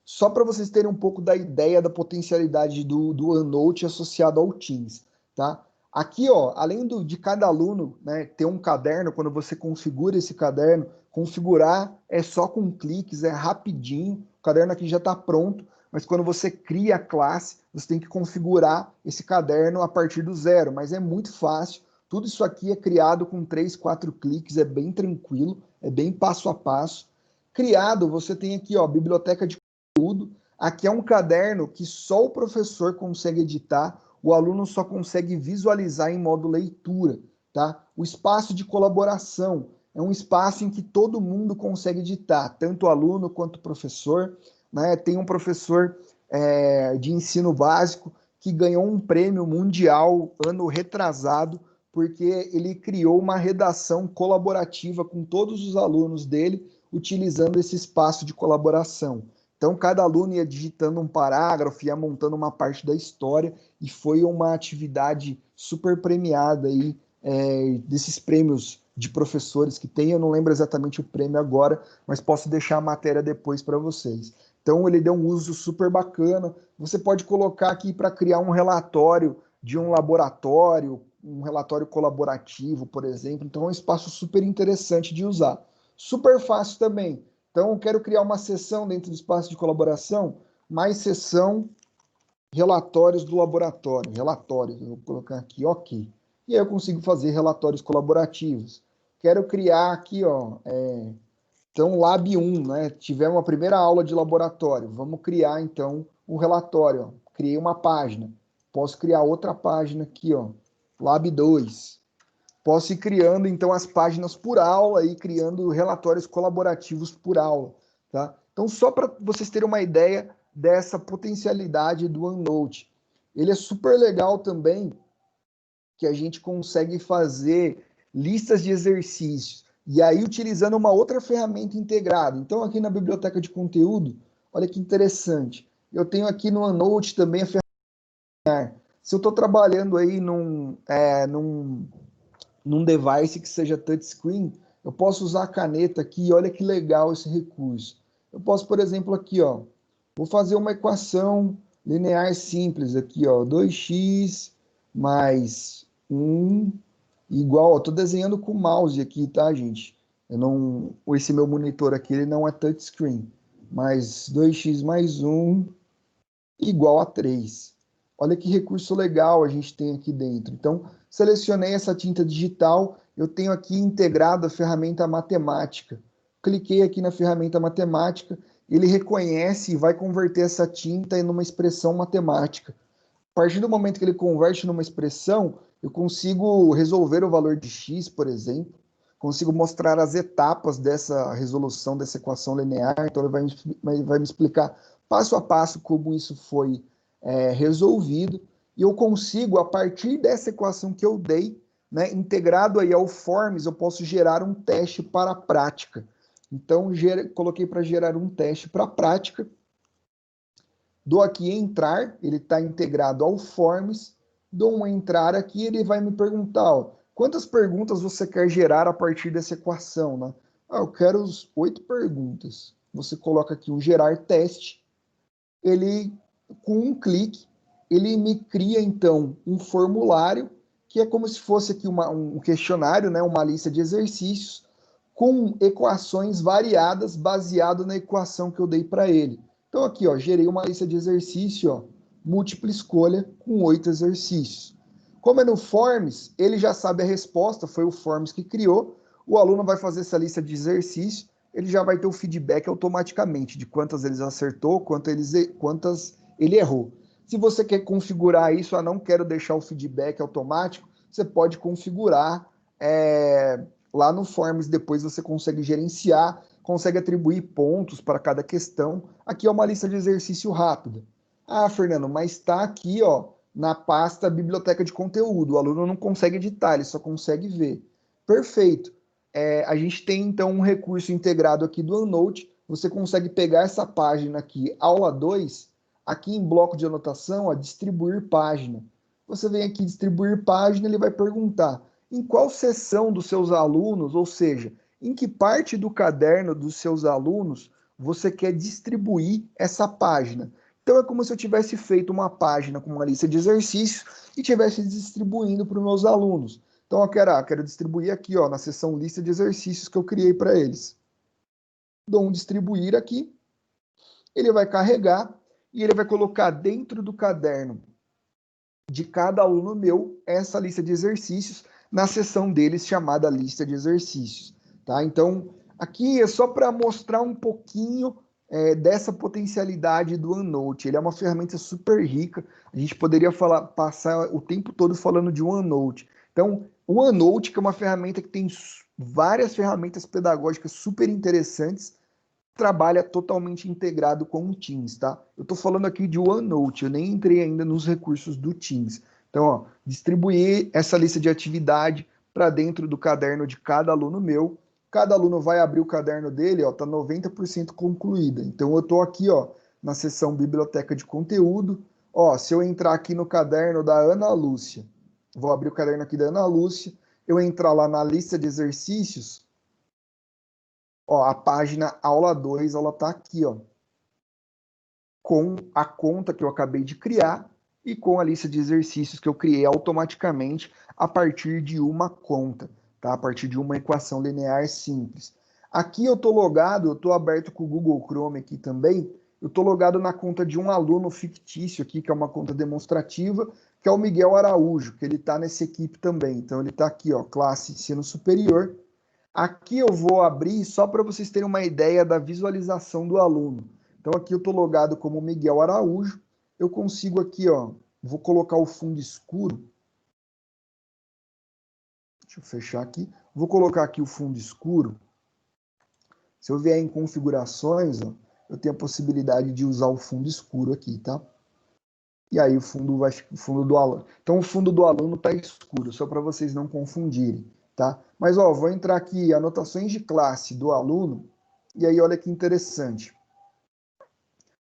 só para vocês terem um pouco da ideia da potencialidade do OneNote associado ao Teams, tá? Aqui, ó, além de cada aluno, né, ter um caderno, quando você configura esse caderno, configurar é só com cliques, é rapidinho, o caderno aqui já está pronto, mas quando você cria a classe, você tem que configurar esse caderno a partir do zero, mas é muito fácil. Tudo isso aqui é criado com 3, 4 cliques, é bem tranquilo, é bem passo a passo. Criado, você tem aqui, ó, biblioteca de conteúdo. Aqui é um caderno que só o professor consegue editar, o aluno só consegue visualizar em modo leitura, tá? O espaço de colaboração é um espaço em que todo mundo consegue editar, tanto o aluno quanto o professor, né? Tem um professor de ensino básico que ganhou um prêmio mundial ano retrasado, porque ele criou uma redação colaborativa com todos os alunos dele, utilizando esse espaço de colaboração. Então, cada aluno ia digitando um parágrafo, ia montando uma parte da história, e foi uma atividade super premiada aí, desses prêmios de professores que tem. Eu não lembro exatamente o prêmio agora, mas posso deixar a matéria depois para vocês. Então, ele deu um uso super bacana. Você pode colocar aqui para criar um relatório de um laboratório, um relatório colaborativo, por exemplo. Então, é um espaço super interessante de usar. Super fácil também. Então, eu quero criar uma seção dentro do espaço de colaboração, mais seção relatórios do laboratório. Relatórios, eu vou colocar aqui, ok. E aí eu consigo fazer relatórios colaborativos. Quero criar aqui, ó, então, Lab 1, né? Tivemos a primeira aula de laboratório. Vamos criar, então, um relatório. Ó. Criei uma página. Posso criar outra página aqui, ó. Lab 2. Posso ir criando, então, as páginas por aula e criando relatórios colaborativos por aula, tá? Então, só para vocês terem uma ideia dessa potencialidade do OneNote. Ele é super legal também, que a gente consegue fazer listas de exercícios. E aí, utilizando uma outra ferramenta integrada. Então, aqui na biblioteca de conteúdo, olha que interessante. Eu tenho aqui no OneNote também a ferramenta. Se eu estou trabalhando aí num device que seja touchscreen, eu posso usar a caneta aqui, olha que legal esse recurso. Eu posso, por exemplo, aqui, ó, vou fazer uma equação linear simples aqui, ó, 2x mais 1 igual, ó, tô desenhando com o mouse aqui, tá, gente? Esse meu monitor aqui, ele não é touchscreen, mas 2x mais 1 igual a 3. Olha que recurso legal a gente tem aqui dentro. Então, selecionei essa tinta digital, eu tenho aqui integrado a ferramenta matemática. Cliquei aqui na ferramenta matemática, ele reconhece e vai converter essa tinta em uma expressão matemática. A partir do momento que ele converte numa expressão, eu consigo resolver o valor de x, por exemplo, consigo mostrar as etapas dessa resolução dessa equação linear, então ele vai me explicar passo a passo como isso foi resolvido, e eu consigo, a partir dessa equação que eu dei, né, integrado aí ao Forms, eu posso gerar um teste para a prática. Então, coloquei para gerar um teste para a prática, dou aqui entrar, ele está integrado ao Forms, dou um entrar aqui, ele vai me perguntar, ó, quantas perguntas você quer gerar a partir dessa equação, né? Eu quero 8 perguntas. Você coloca aqui o gerar teste, ele, com um clique, ele me cria, então, um formulário, que é como se fosse aqui um questionário, né, uma lista de exercícios, com equações variadas, baseado na equação que eu dei para ele. Então, aqui, ó, gerei uma lista de exercício, ó, múltipla escolha, com 8 exercícios. Como é no Forms, ele já sabe a resposta, foi o Forms que criou, o aluno vai fazer essa lista de exercícios, ele já vai ter o feedback automaticamente de quantas ele acertou, quantas ele errou. Se você quer configurar isso, não quero deixar o feedback automático, você pode configurar lá no Forms, depois você consegue gerenciar, consegue atribuir pontos para cada questão. Aqui é uma lista de exercício rápida. Ah, Fernando, mas está aqui, ó, na pasta biblioteca de conteúdo. O aluno não consegue editar, ele só consegue ver. Perfeito. A gente tem, então, um recurso integrado aqui do OneNote. Você consegue pegar essa página aqui, aula 2, aqui em bloco de anotação, ó, distribuir página. Você vem aqui, distribuir página, ele vai perguntar em qual seção dos seus alunos, ou seja, em que parte do caderno dos seus alunos você quer distribuir essa página. Então, é como se eu tivesse feito uma página com uma lista de exercícios e tivesse distribuindo para os meus alunos. Então, eu quero distribuir aqui, ó, na seção lista de exercícios que eu criei para eles. Dou um distribuir aqui, ele vai carregar, e ele vai colocar dentro do caderno de cada aluno meu essa lista de exercícios na seção deles chamada lista de exercícios, tá? Então, aqui é só para mostrar um pouquinho dessa potencialidade do OneNote. Ele é uma ferramenta super rica. A gente poderia passar o tempo todo falando de OneNote. Então, o OneNote, que é uma ferramenta que tem várias ferramentas pedagógicas super interessantes, trabalha totalmente integrado com o Teams, tá? Eu estou falando aqui de OneNote, eu nem entrei ainda nos recursos do Teams. Então, ó, distribuir essa lista de atividade para dentro do caderno de cada aluno meu. Cada aluno vai abrir o caderno dele, ó, tá 90% concluída. Então, eu estou aqui, ó, na seção Biblioteca de Conteúdo. Ó, se eu entrar aqui no caderno da Ana Lúcia, vou abrir o caderno aqui da Ana Lúcia, eu entrar lá na lista de exercícios, ó, a página aula 2, ela tá aqui, ó, com a conta que eu acabei de criar e com a lista de exercícios que eu criei automaticamente a partir de uma conta, tá? A partir de uma equação linear simples. Aqui eu tô logado, eu tô aberto com o Google Chrome aqui também, eu tô logado na conta de um aluno fictício aqui, que é uma conta demonstrativa, que é o Miguel Araújo, que ele tá nessa equipe também. Então ele tá aqui, ó, classe ensino superior. Aqui eu vou abrir só para vocês terem uma ideia da visualização do aluno. Então aqui eu estou logado como Miguel Araújo. Eu consigo aqui, ó, vou colocar o fundo escuro. Deixa eu fechar aqui. Vou colocar aqui o fundo escuro. Se eu vier em configurações, ó, eu tenho a possibilidade de usar o fundo escuro aqui, tá? E aí o fundo do aluno. Então o fundo do aluno está escuro, só para vocês não confundirem. Tá? Mas, ó, vou entrar aqui, anotações de classe do aluno, e aí olha que interessante.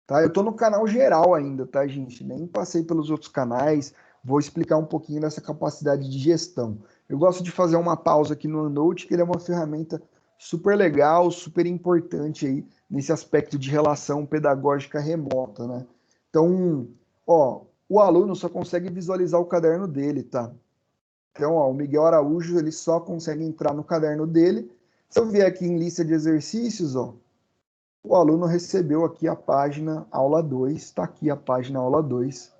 Tá? Eu estou no canal geral ainda, tá, gente? Nem passei pelos outros canais, vou explicar um pouquinho dessa capacidade de gestão. Eu gosto de fazer uma pausa aqui no OneNote, que ele é uma ferramenta super legal, super importante aí, nesse aspecto de relação pedagógica remota, né? Então, ó, o aluno só consegue visualizar o caderno dele, tá? Então, ó, o Miguel Araújo, ele só consegue entrar no caderno dele. Se eu vier aqui em lista de exercícios, ó, o aluno recebeu aqui a página aula 2, está aqui a página aula 2,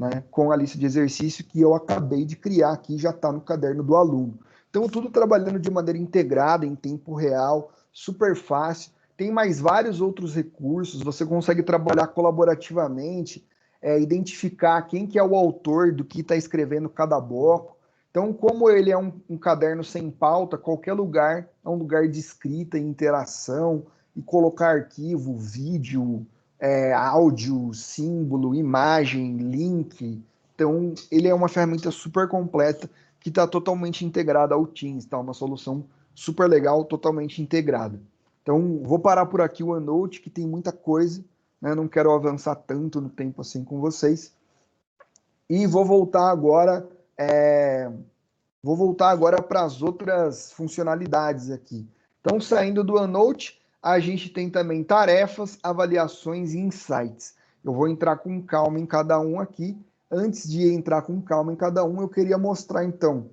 né, com a lista de exercício que eu acabei de criar aqui, já está no caderno do aluno. Então, tudo trabalhando de maneira integrada, em tempo real, super fácil. Tem mais vários outros recursos, você consegue trabalhar colaborativamente, identificar quem que é o autor do que está escrevendo cada bloco. Então, como ele é um caderno sem pauta, qualquer lugar é um lugar de escrita e interação, e colocar arquivo, vídeo, áudio, símbolo, imagem, link. Então, ele é uma ferramenta super completa que está totalmente integrada ao Teams, tá? Uma solução super legal, totalmente integrada. Então, vou parar por aqui o OneNote, que tem muita coisa, né? Não quero avançar tanto no tempo assim com vocês. E vou voltar agora para as outras funcionalidades aqui. Então, saindo do OneNote, a gente tem também tarefas, avaliações e insights. Eu vou entrar com calma em cada um aqui. Antes de entrar com calma em cada um, eu queria mostrar, então,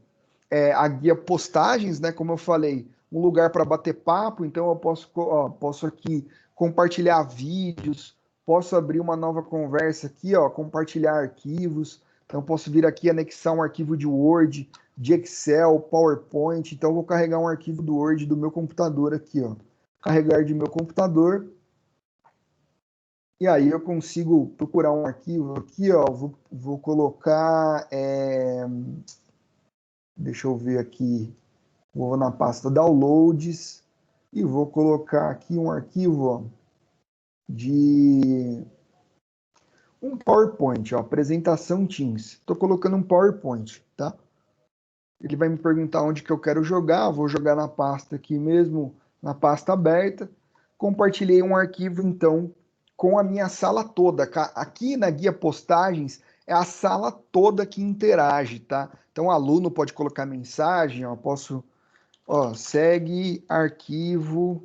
a guia postagens, né? Como eu falei, um lugar para bater papo. Então, eu posso aqui compartilhar vídeos, posso abrir uma nova conversa aqui, ó, compartilhar arquivos. Então, posso vir aqui anexar um arquivo de Word, de Excel, PowerPoint. Então, eu vou carregar um arquivo do Word do meu computador aqui, ó. Carregar de meu computador. E aí eu consigo procurar um arquivo aqui, ó. Vou colocar... Deixa eu ver aqui. Vou na pasta Downloads e vou colocar aqui um arquivo, ó, de um PowerPoint, ó, apresentação Teams. Estou colocando um PowerPoint, tá? Ele vai me perguntar onde que eu quero jogar, vou jogar na pasta aqui mesmo, na pasta aberta. Compartilhei um arquivo, então, com a minha sala toda. Aqui na guia postagens é a sala toda que interage, tá? Então, o aluno pode colocar mensagem, ó, posso, ó, segue arquivo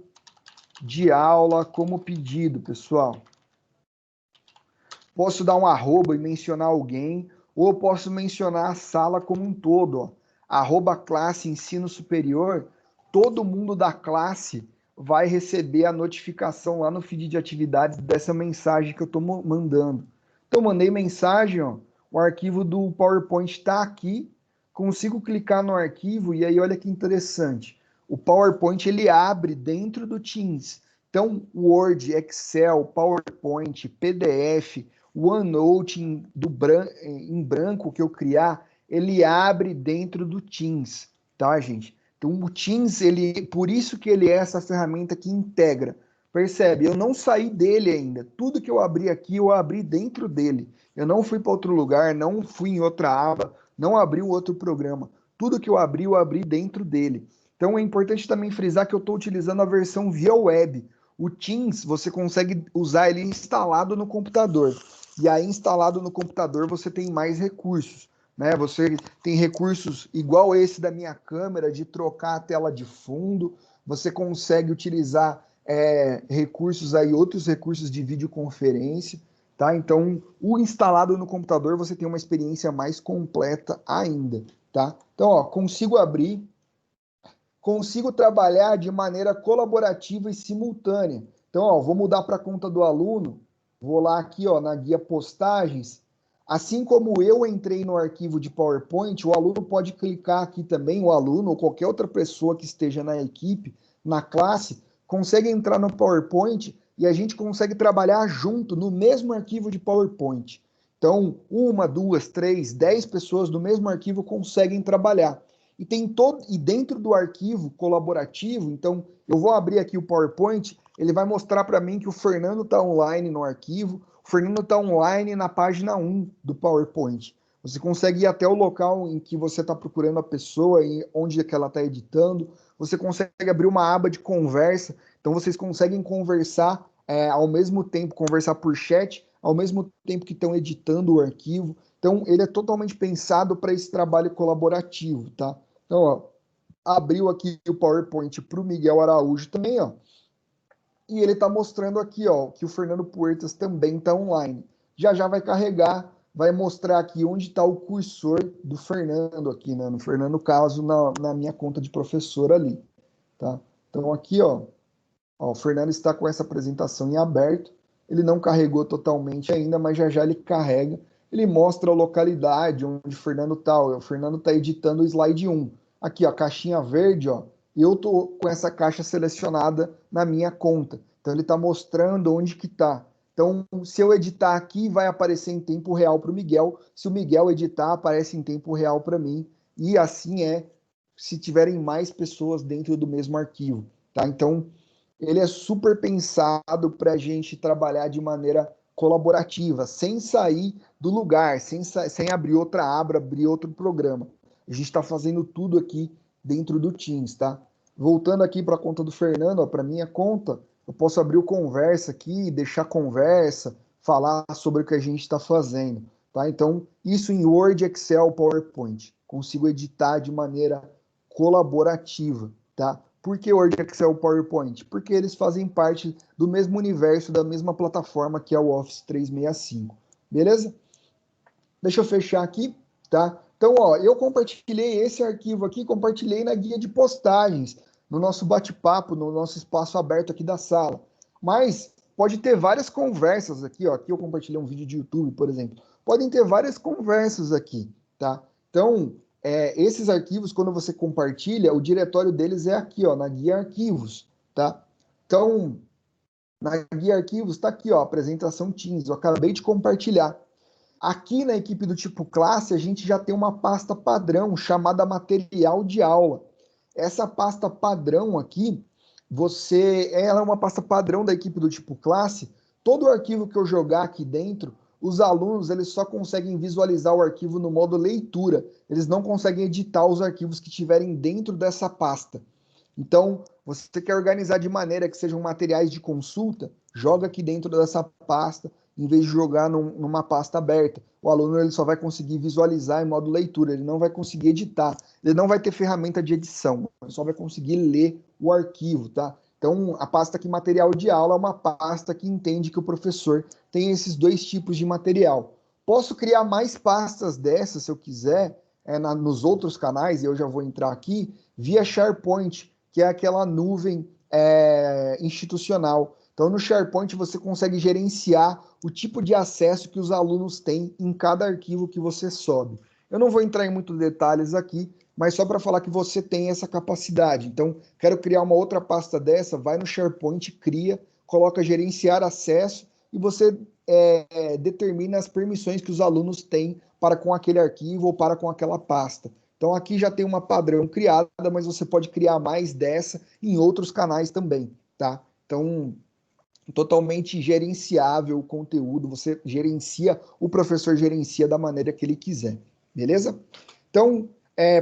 de aula como pedido, pessoal. Posso dar um arroba e mencionar alguém, ou eu posso mencionar a sala como um todo, ó. Arroba classe ensino superior, todo mundo da classe vai receber a notificação lá no feed de atividades dessa mensagem que eu estou mandando. Então, mandei mensagem, ó, o arquivo do PowerPoint está aqui, consigo clicar no arquivo e aí olha que interessante. O PowerPoint ele abre dentro do Teams. Então, Word, Excel, PowerPoint, PDF, OneNote em branco que eu criar, ele abre dentro do Teams, tá, gente? Então, o Teams, por isso que ele é essa ferramenta que integra. Percebe? Eu não saí dele ainda. Tudo que eu abri aqui, eu abri dentro dele. Eu não fui para outro lugar, não fui em outra aba, não abri um outro programa. Tudo que eu abri dentro dele. Então, é importante também frisar que eu estou utilizando a versão via web. O Teams, você consegue usar ele instalado no computador. E aí, instalado no computador, você tem mais recursos. Né? Você tem recursos igual esse da minha câmera, de trocar a tela de fundo. Você consegue utilizar recursos aí, outros recursos de videoconferência. Tá? Então, o instalado no computador, você tem uma experiência mais completa ainda. Tá? Então, ó, consigo abrir. Consigo trabalhar de maneira colaborativa e simultânea. Então, ó, vou mudar para a conta do aluno, vou lá aqui ó, na guia postagens. Assim como eu entrei no arquivo de PowerPoint, o aluno pode clicar aqui também, o aluno ou qualquer outra pessoa que esteja na equipe, na classe, consegue entrar no PowerPoint e a gente consegue trabalhar junto no mesmo arquivo de PowerPoint. Então, 1, 2, 3, 10 pessoas do mesmo arquivo conseguem trabalhar. E dentro do arquivo colaborativo, então eu vou abrir aqui o PowerPoint, ele vai mostrar para mim que o Fernando está online no arquivo, o Fernando está online na página 1 do PowerPoint. Você consegue ir até o local em que você está procurando a pessoa e onde é que ela está editando. Você consegue abrir uma aba de conversa, então vocês conseguem conversar ao mesmo tempo, conversar por chat, ao mesmo tempo que estão editando o arquivo. Então, ele é totalmente pensado para esse trabalho colaborativo, tá? Então, ó, abriu aqui o PowerPoint para o Miguel Araújo também, ó. E ele está mostrando aqui, ó, que o Fernando Puertas também está online. Já já vai carregar, vai mostrar aqui onde está o cursor do Fernando aqui, né? No Fernando Caso, na minha conta de professor ali, tá? Então, aqui, ó, o Fernando está com essa apresentação em aberto. Ele não carregou totalmente ainda, mas já já ele carrega. Ele mostra a localidade onde o Fernando está. O Fernando está editando o slide 1. Aqui, ó, a caixinha verde, ó. Eu tô com essa caixa selecionada na minha conta. Então, ele está mostrando onde que está. Então, se eu editar aqui, vai aparecer em tempo real para o Miguel. Se o Miguel editar, aparece em tempo real para mim. E assim se tiverem mais pessoas dentro do mesmo arquivo. Tá? Então, ele é super pensado para a gente trabalhar de maneira colaborativa, sem sair do lugar, sem abrir outra aba, abrir outro programa. A gente está fazendo tudo aqui dentro do Teams, tá? Voltando aqui para a conta do Fernando, para minha conta, eu posso abrir o conversa aqui, deixar conversa, falar sobre o que a gente está fazendo, tá? Então, isso em Word, Excel, PowerPoint. Consigo editar de maneira colaborativa, tá? Por que Word, Excel e PowerPoint? Porque eles fazem parte do mesmo universo, da mesma plataforma que é o Office 365. Beleza? Deixa eu fechar aqui, tá? Então, ó, eu compartilhei esse arquivo aqui, compartilhei na guia de postagens, no nosso bate-papo, no nosso espaço aberto aqui da sala. Mas pode ter várias conversas aqui, ó. Aqui eu compartilhei um vídeo de YouTube, por exemplo. Podem ter várias conversas aqui, tá? Então, esses arquivos, quando você compartilha, o diretório deles é aqui, ó, na guia arquivos, tá? Então, na guia arquivos está aqui, ó, apresentação Teams, eu acabei de compartilhar. Aqui na equipe do tipo classe, a gente já tem uma pasta padrão chamada material de aula. Essa pasta padrão aqui, ela é uma pasta padrão da equipe do tipo classe. Todo arquivo que eu jogar aqui dentro, os alunos eles só conseguem visualizar o arquivo no modo leitura. Eles não conseguem editar os arquivos que estiverem dentro dessa pasta. Então, você quer organizar de maneira que sejam materiais de consulta, joga aqui dentro dessa pasta, em vez de jogar numa pasta aberta. O aluno ele só vai conseguir visualizar em modo leitura, ele não vai conseguir editar, ele não vai ter ferramenta de edição, ele só vai conseguir ler o arquivo, tá? Então, a pasta aqui, material de aula, é uma pasta que entende que o professor tem esses dois tipos de material. Posso criar mais pastas dessas, se eu quiser, nos outros canais, e eu já vou entrar aqui, via SharePoint, que é aquela nuvem institucional. Então, no SharePoint, você consegue gerenciar o tipo de acesso que os alunos têm em cada arquivo que você sobe. Eu não vou entrar em muitos detalhes aqui, mas só para falar que você tem essa capacidade. Então, quero criar uma outra pasta dessa, vai no SharePoint, cria, coloca gerenciar acesso e você determina as permissões que os alunos têm para com aquele arquivo ou para com aquela pasta. Então, aqui já tem uma padrão criada, mas você pode criar mais dessa em outros canais também, tá? Então, totalmente gerenciável o conteúdo, você gerencia, o professor gerencia da maneira que ele quiser, beleza? Então,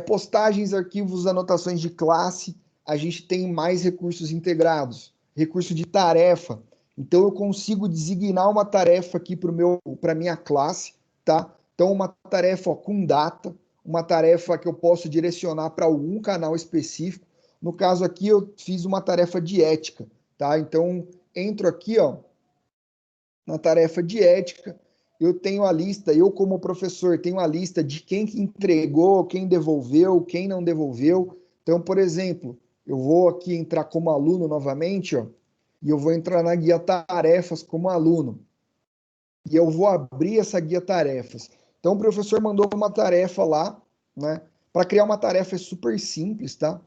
postagens, arquivos, anotações de classe, a gente tem mais recursos integrados, recurso de tarefa, então eu consigo designar uma tarefa aqui para minha classe, tá? Então, uma tarefa com data, uma tarefa que eu posso direcionar para algum canal específico, no caso aqui eu fiz uma tarefa de ética, tá? Então, entro aqui, ó, na tarefa de ética, eu tenho a lista, eu como professor tenho a lista de quem que entregou, quem devolveu, quem não devolveu. Então, por exemplo, eu vou aqui entrar como aluno novamente, ó, e eu vou entrar na guia tarefas como aluno. E eu vou abrir essa guia tarefas. Então, o professor mandou uma tarefa lá, né? Para criar uma tarefa é super simples, tá?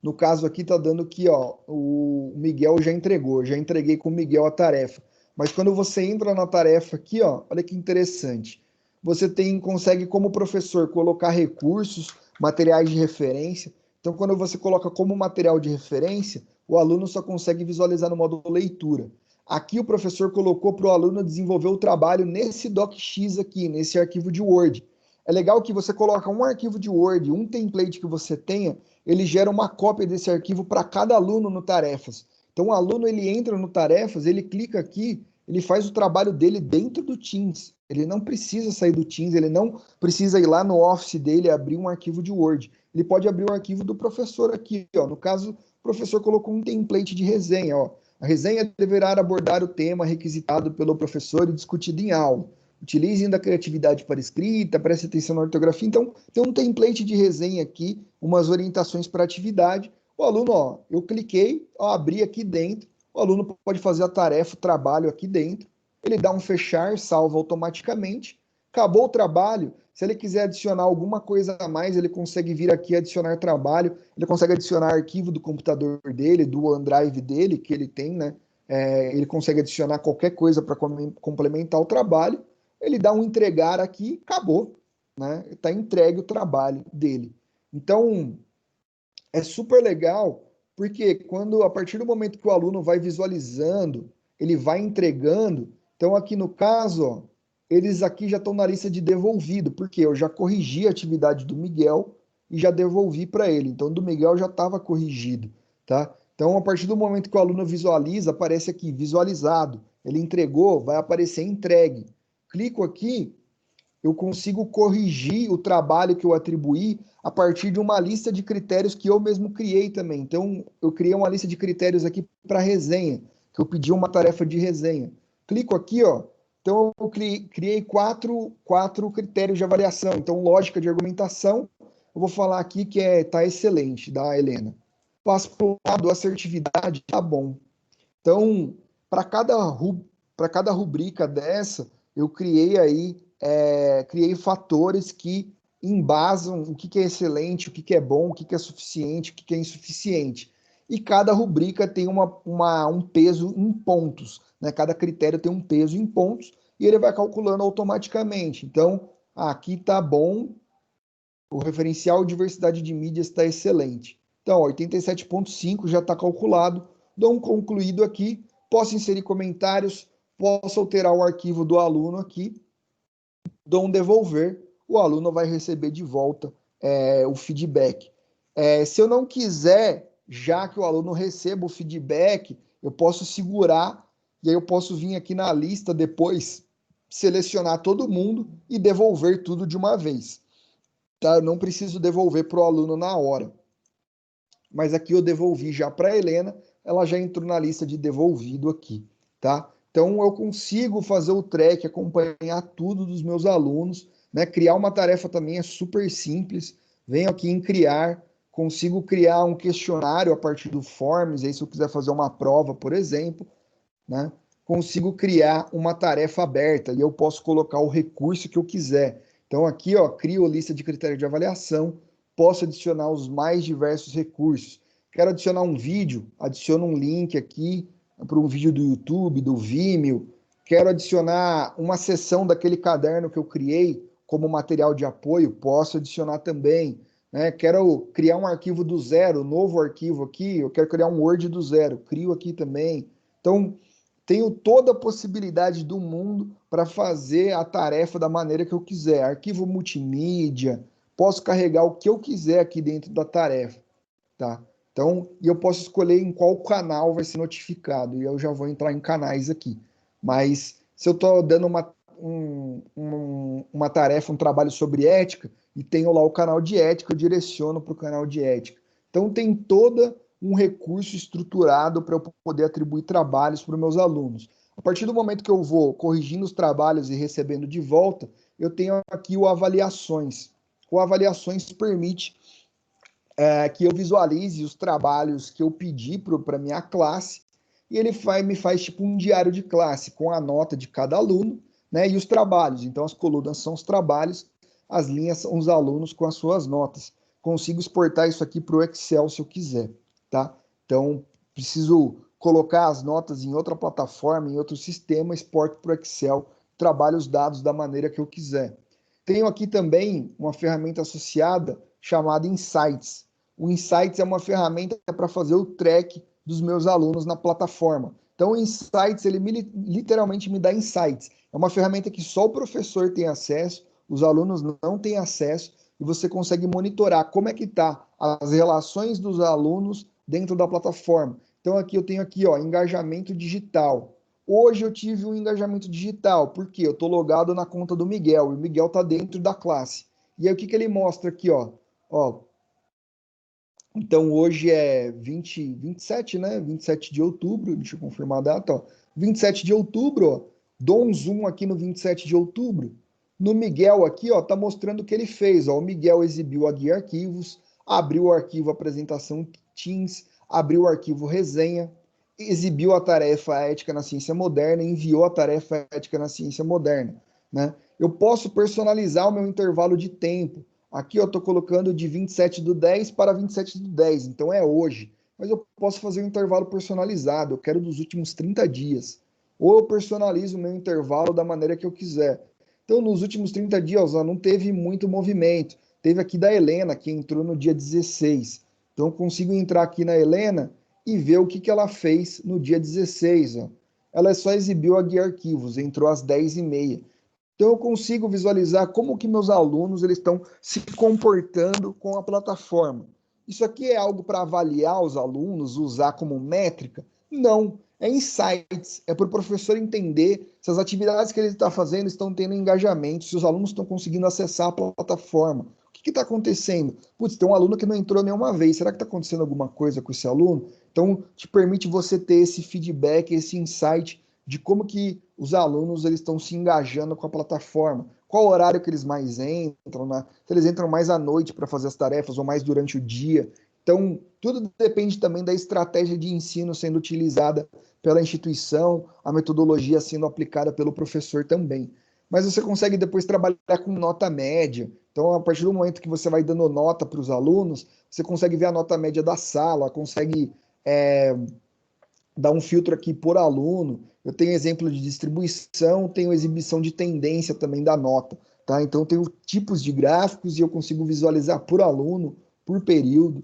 No caso aqui tá dando que, ó, o Miguel já entregou, já entreguei com o Miguel a tarefa. Mas quando você entra na tarefa aqui, ó, olha que interessante. Você consegue como professor colocar recursos, materiais de referência. Então, quando você coloca como material de referência, o aluno só consegue visualizar no modo leitura. Aqui o professor colocou para o aluno desenvolver o trabalho nesse docx aqui, nesse arquivo de Word. É legal que você coloca um arquivo de Word, um template que você tenha, ele gera uma cópia desse arquivo para cada aluno no Tarefas. Então, o aluno ele entra no Tarefas, ele clica aqui, ele faz o trabalho dele dentro do Teams. Ele não precisa sair do Teams, ele não precisa ir lá no Office dele e abrir um arquivo de Word. Ele pode abrir o arquivo do professor aqui, ó. No caso, o professor colocou um template de resenha, ó. A resenha deverá abordar o tema requisitado pelo professor e discutido em aula. Utilizem da criatividade para escrita, preste atenção na ortografia. Então, tem um template de resenha aqui, umas orientações para atividade. O aluno, ó, eu cliquei, ó, abri aqui dentro, o aluno pode fazer a tarefa, o trabalho aqui dentro, ele dá um fechar, salva automaticamente, acabou o trabalho, se ele quiser adicionar alguma coisa a mais, ele consegue vir aqui adicionar trabalho, ele consegue adicionar arquivo do computador dele, do OneDrive dele, que ele tem, né? Ele consegue adicionar qualquer coisa para complementar o trabalho, ele dá um entregar aqui, acabou, né? Está entregue o trabalho dele. Então, é super legal, porque a partir do momento que o aluno vai visualizando, ele vai entregando, então aqui no caso, ó, eles aqui já estão na lista de devolvido, porque eu já corrigi a atividade do Miguel e já devolvi para ele. Então, do Miguel já estava corrigido, tá? Então, a partir do momento que o aluno visualiza, aparece aqui, visualizado. Ele entregou, vai aparecer entregue. Clico aqui, eu consigo corrigir o trabalho que eu atribuí a partir de uma lista de critérios que eu mesmo criei também. Então, eu criei uma lista de critérios aqui para resenha, que eu pedi uma tarefa de resenha. Clico aqui, ó. Então, eu criei quatro critérios de avaliação. Então, lógica de argumentação, eu vou falar aqui que tá excelente, da Helena. Passo para o lado, assertividade, tá bom. Então, para cada rubrica dessa, eu criei aí, criei fatores que embasam o que é excelente, o que é bom, o que é suficiente, o que é insuficiente. E cada rubrica tem um peso em pontos, né? Cada critério tem um peso em pontos e ele vai calculando automaticamente. Então, aqui tá bom, o referencial diversidade de mídias está excelente. Então, 87,5 já está calculado. Dou um concluído aqui, posso inserir comentários, posso alterar o arquivo do aluno aqui, dou um devolver, o aluno vai receber de volta o feedback. Se eu não quiser, já que o aluno receba o feedback, eu posso segurar, e aí eu posso vir aqui na lista depois, selecionar todo mundo e devolver tudo de uma vez. Tá? Eu não preciso devolver para o aluno na hora. Mas aqui eu devolvi já para a Helena, ela já entrou na lista de devolvido aqui, tá? Então eu consigo fazer o track, acompanhar tudo dos meus alunos, né? Criar uma tarefa também é super simples. Venho aqui em criar, consigo criar um questionário a partir do Forms, aí se eu quiser fazer uma prova, por exemplo, né? Consigo criar uma tarefa aberta e eu posso colocar o recurso que eu quiser. Então aqui, ó, crio a lista de critérios de avaliação, posso adicionar os mais diversos recursos. Quero adicionar um vídeo, adiciono um link aqui para um vídeo do YouTube, do Vimeo. Quero adicionar uma seção daquele caderno que eu criei como material de apoio, posso adicionar também. Né? Quero criar um arquivo do zero, novo arquivo aqui, eu quero criar um Word do zero, crio aqui também. Então, tenho toda a possibilidade do mundo para fazer a tarefa da maneira que eu quiser. Arquivo multimídia, posso carregar o que eu quiser aqui dentro da tarefa, tá? Então, e eu posso escolher em qual canal vai ser notificado, e eu já vou entrar em canais aqui. Mas se eu estou dando uma tarefa, um trabalho sobre ética, e tenho lá o canal de ética, eu direciono para o canal de ética. Então, tem toda um recurso estruturado para eu poder atribuir trabalhos para os meus alunos. A partir do momento que eu vou corrigindo os trabalhos e recebendo de volta, eu tenho aqui o avaliações. O avaliações permite que eu visualize os trabalhos que eu pedi para a minha classe e ele me faz tipo um diário de classe com a nota de cada aluno, né, e os trabalhos. Então as colunas são os trabalhos, as linhas são os alunos com as suas notas. Consigo exportar isso aqui para o Excel se eu quiser. Tá? Então, preciso colocar as notas em outra plataforma, em outro sistema, exporto para o Excel, trabalho os dados da maneira que eu quiser. Tenho aqui também uma ferramenta associada chamada Insights. O Insights é uma ferramenta para fazer o track dos meus alunos na plataforma. Então, o Insights, ele literalmente me dá insights. É uma ferramenta que só o professor tem acesso, os alunos não têm acesso, e você consegue monitorar como é que está as relações dos alunos dentro da plataforma. Então aqui eu tenho aqui, ó, engajamento digital. Hoje eu tive um engajamento digital, porque eu estou logado na conta do Miguel, e o Miguel está dentro da classe. E aí o que ele mostra aqui, ó? Então hoje é 27, né? 27 de outubro, deixa eu confirmar a data, ó. 27 de outubro, ó. Dou um zoom aqui no 27 de outubro. No Miguel aqui, ó, tá mostrando o que ele fez, ó. O Miguel exibiu a guia arquivos, abriu o arquivo apresentação Teams, abriu o arquivo resenha, exibiu a tarefa ética na ciência moderna, enviou a tarefa ética na ciência moderna, né? Eu posso personalizar o meu intervalo de tempo. Aqui eu estou colocando de 27/10 para 27/10, então é hoje. Mas eu posso fazer um intervalo personalizado, eu quero dos últimos 30 dias. Ou eu personalizo o meu intervalo da maneira que eu quiser. Então, nos últimos 30 dias, ó, não teve muito movimento. Teve aqui da Helena, que entrou no dia 16. Então, eu consigo entrar aqui na Helena e ver o que ela fez no dia 16. Ó. Ela só exibiu a guia arquivos, entrou às 10h30. Então, eu consigo visualizar como que meus alunos eles estão se comportando com a plataforma. Isso aqui é algo para avaliar os alunos, usar como métrica? Não. É insights, é para o professor entender se as atividades que ele está fazendo estão tendo engajamento, se os alunos estão conseguindo acessar a plataforma. O que está acontecendo? Putz, tem um aluno que não entrou nenhuma vez, será que está acontecendo alguma coisa com esse aluno? Então, te permite você ter esse feedback, esse insight de como que os alunos eles estão se engajando com a plataforma. Qual horário que eles mais entram, né? Se eles entram mais à noite para fazer as tarefas ou mais durante o dia. Então, tudo depende também da estratégia de ensino sendo utilizada pela instituição, a metodologia sendo aplicada pelo professor também. Mas você consegue depois trabalhar com nota média. Então, a partir do momento que você vai dando nota para os alunos, você consegue ver a nota média da sala, consegue dar um filtro aqui por aluno. Eu tenho exemplo de distribuição, tenho exibição de tendência também da nota. Tá? Então, eu tenho tipos de gráficos e eu consigo visualizar por aluno, por período.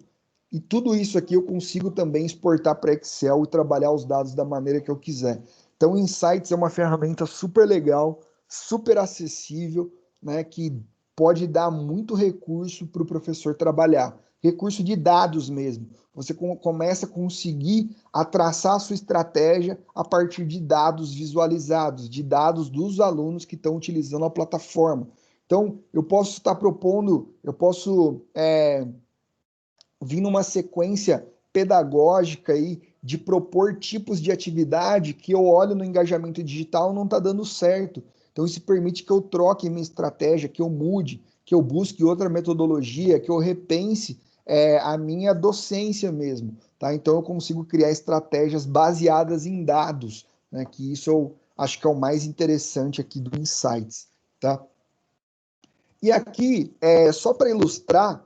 E tudo isso aqui eu consigo também exportar para Excel e trabalhar os dados da maneira que eu quiser. Então, o Insights é uma ferramenta super legal, super acessível, né, que pode dar muito recurso para o professor trabalhar. Recurso de dados mesmo. Você começa a conseguir traçar a sua estratégia a partir de dados visualizados, de dados dos alunos que estão utilizando a plataforma. Então, eu posso estar propondo, eu posso vir numa sequência pedagógica aí de propor tipos de atividade que eu olho no engajamento digital não está dando certo. Então isso permite que eu troque minha estratégia, que eu mude, que eu busque outra metodologia, que eu repense a minha docência mesmo, tá? Então eu consigo criar estratégias baseadas em dados, né? Que isso eu acho que é o mais interessante aqui do Insights, tá? E aqui, só para ilustrar,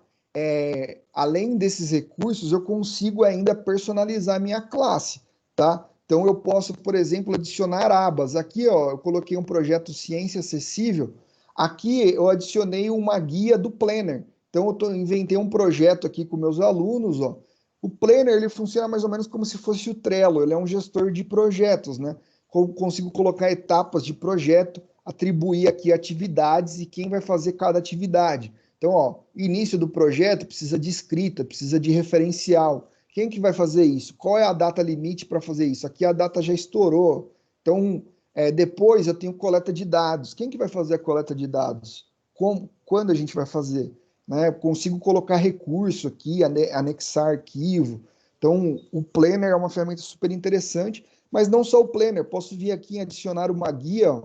além desses recursos, eu consigo ainda personalizar minha classe, tá? Então, eu posso, por exemplo, adicionar abas. Aqui, ó, eu coloquei um projeto Ciência Acessível. Aqui, eu adicionei uma guia do Planner. Então, inventei um projeto aqui com meus alunos, ó. O Planner, ele funciona mais ou menos como se fosse o Trello. Ele é um gestor de projetos, né? Consigo colocar etapas de projeto, atribuir aqui atividades e quem vai fazer cada atividade. Então, ó, início do projeto precisa de escrita, precisa de referencial. Quem que vai fazer isso? Qual é a data limite para fazer isso? Aqui a data já estourou. Então, depois eu tenho coleta de dados. Quem que vai fazer a coleta de dados? Quando a gente vai fazer? Né? Eu consigo colocar recurso aqui, anexar arquivo. Então, o Planner é uma ferramenta super interessante, mas não só o Planner. Posso vir aqui e adicionar uma guia, ó,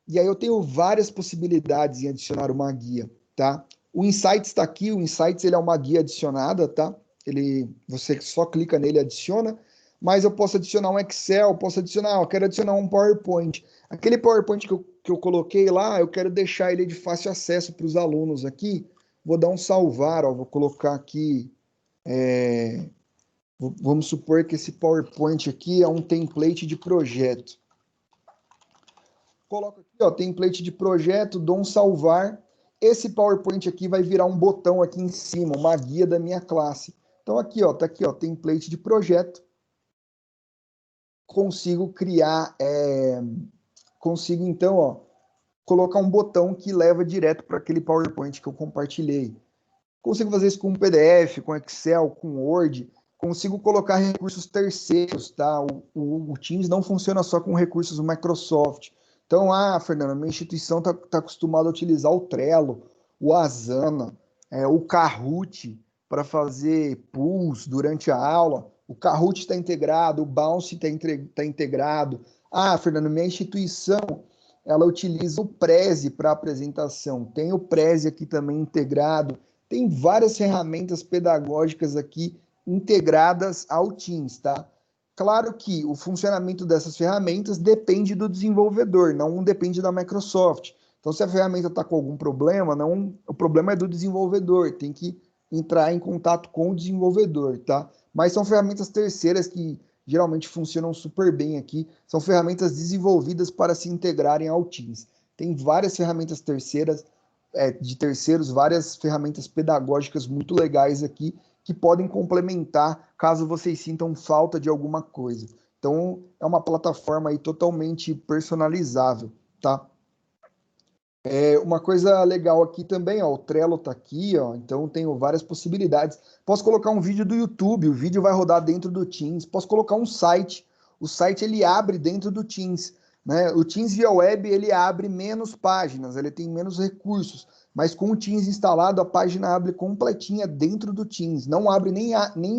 e aí eu tenho várias possibilidades em adicionar uma guia, tá? O Insights está aqui, o Insights ele é uma guia adicionada, tá? Você só clica nele e adiciona, mas eu posso adicionar um Excel, posso adicionar, eu quero adicionar um PowerPoint. Aquele PowerPoint que eu coloquei lá, eu quero deixar ele de fácil acesso para os alunos aqui. Vou dar um salvar, ó, vou colocar aqui, vamos supor que esse PowerPoint aqui é um template de projeto. Coloco aqui, ó, template de projeto, dou um salvar. Esse PowerPoint aqui vai virar um botão aqui em cima, uma guia da minha classe. Então aqui, ó, tá aqui, ó, template de projeto. Consigo criar, consigo então, ó, colocar um botão que leva direto para aquele PowerPoint que eu compartilhei. Consigo fazer isso com PDF, com Excel, com Word. Consigo colocar recursos terceiros, tá? O Teams não funciona só com recursos do Microsoft. Então, Fernando, minha instituição está acostumada a utilizar o Trello, o Asana, o Kahoot para fazer pools durante a aula. O Kahoot está integrado, o Bounce está integrado. Fernando, minha instituição ela utiliza o Prezi para apresentação. Tem o Prezi aqui também integrado. Tem várias ferramentas pedagógicas aqui integradas ao Teams, tá? Claro que o funcionamento dessas ferramentas depende do desenvolvedor, não depende da Microsoft. Então, se a ferramenta está com algum problema, o problema é do desenvolvedor, tem que entrar em contato com o desenvolvedor, tá? Mas são ferramentas terceiras que geralmente funcionam super bem aqui, são ferramentas desenvolvidas para se integrarem ao Teams. Tem várias ferramentas terceiras, de terceiros, várias ferramentas pedagógicas muito legais aqui, que podem complementar caso vocês sintam falta de alguma coisa. Então, é uma plataforma aí totalmente personalizável, tá? Uma coisa legal aqui também, ó, o Trello tá aqui, ó, então tenho várias possibilidades. Posso colocar um vídeo do YouTube, o vídeo vai rodar dentro do Teams. Posso colocar um site, o site ele abre dentro do Teams, né? O Teams via web ele abre menos páginas, ele tem menos recursos, mas com o Teams instalado a página abre completinha dentro do Teams, não abre nem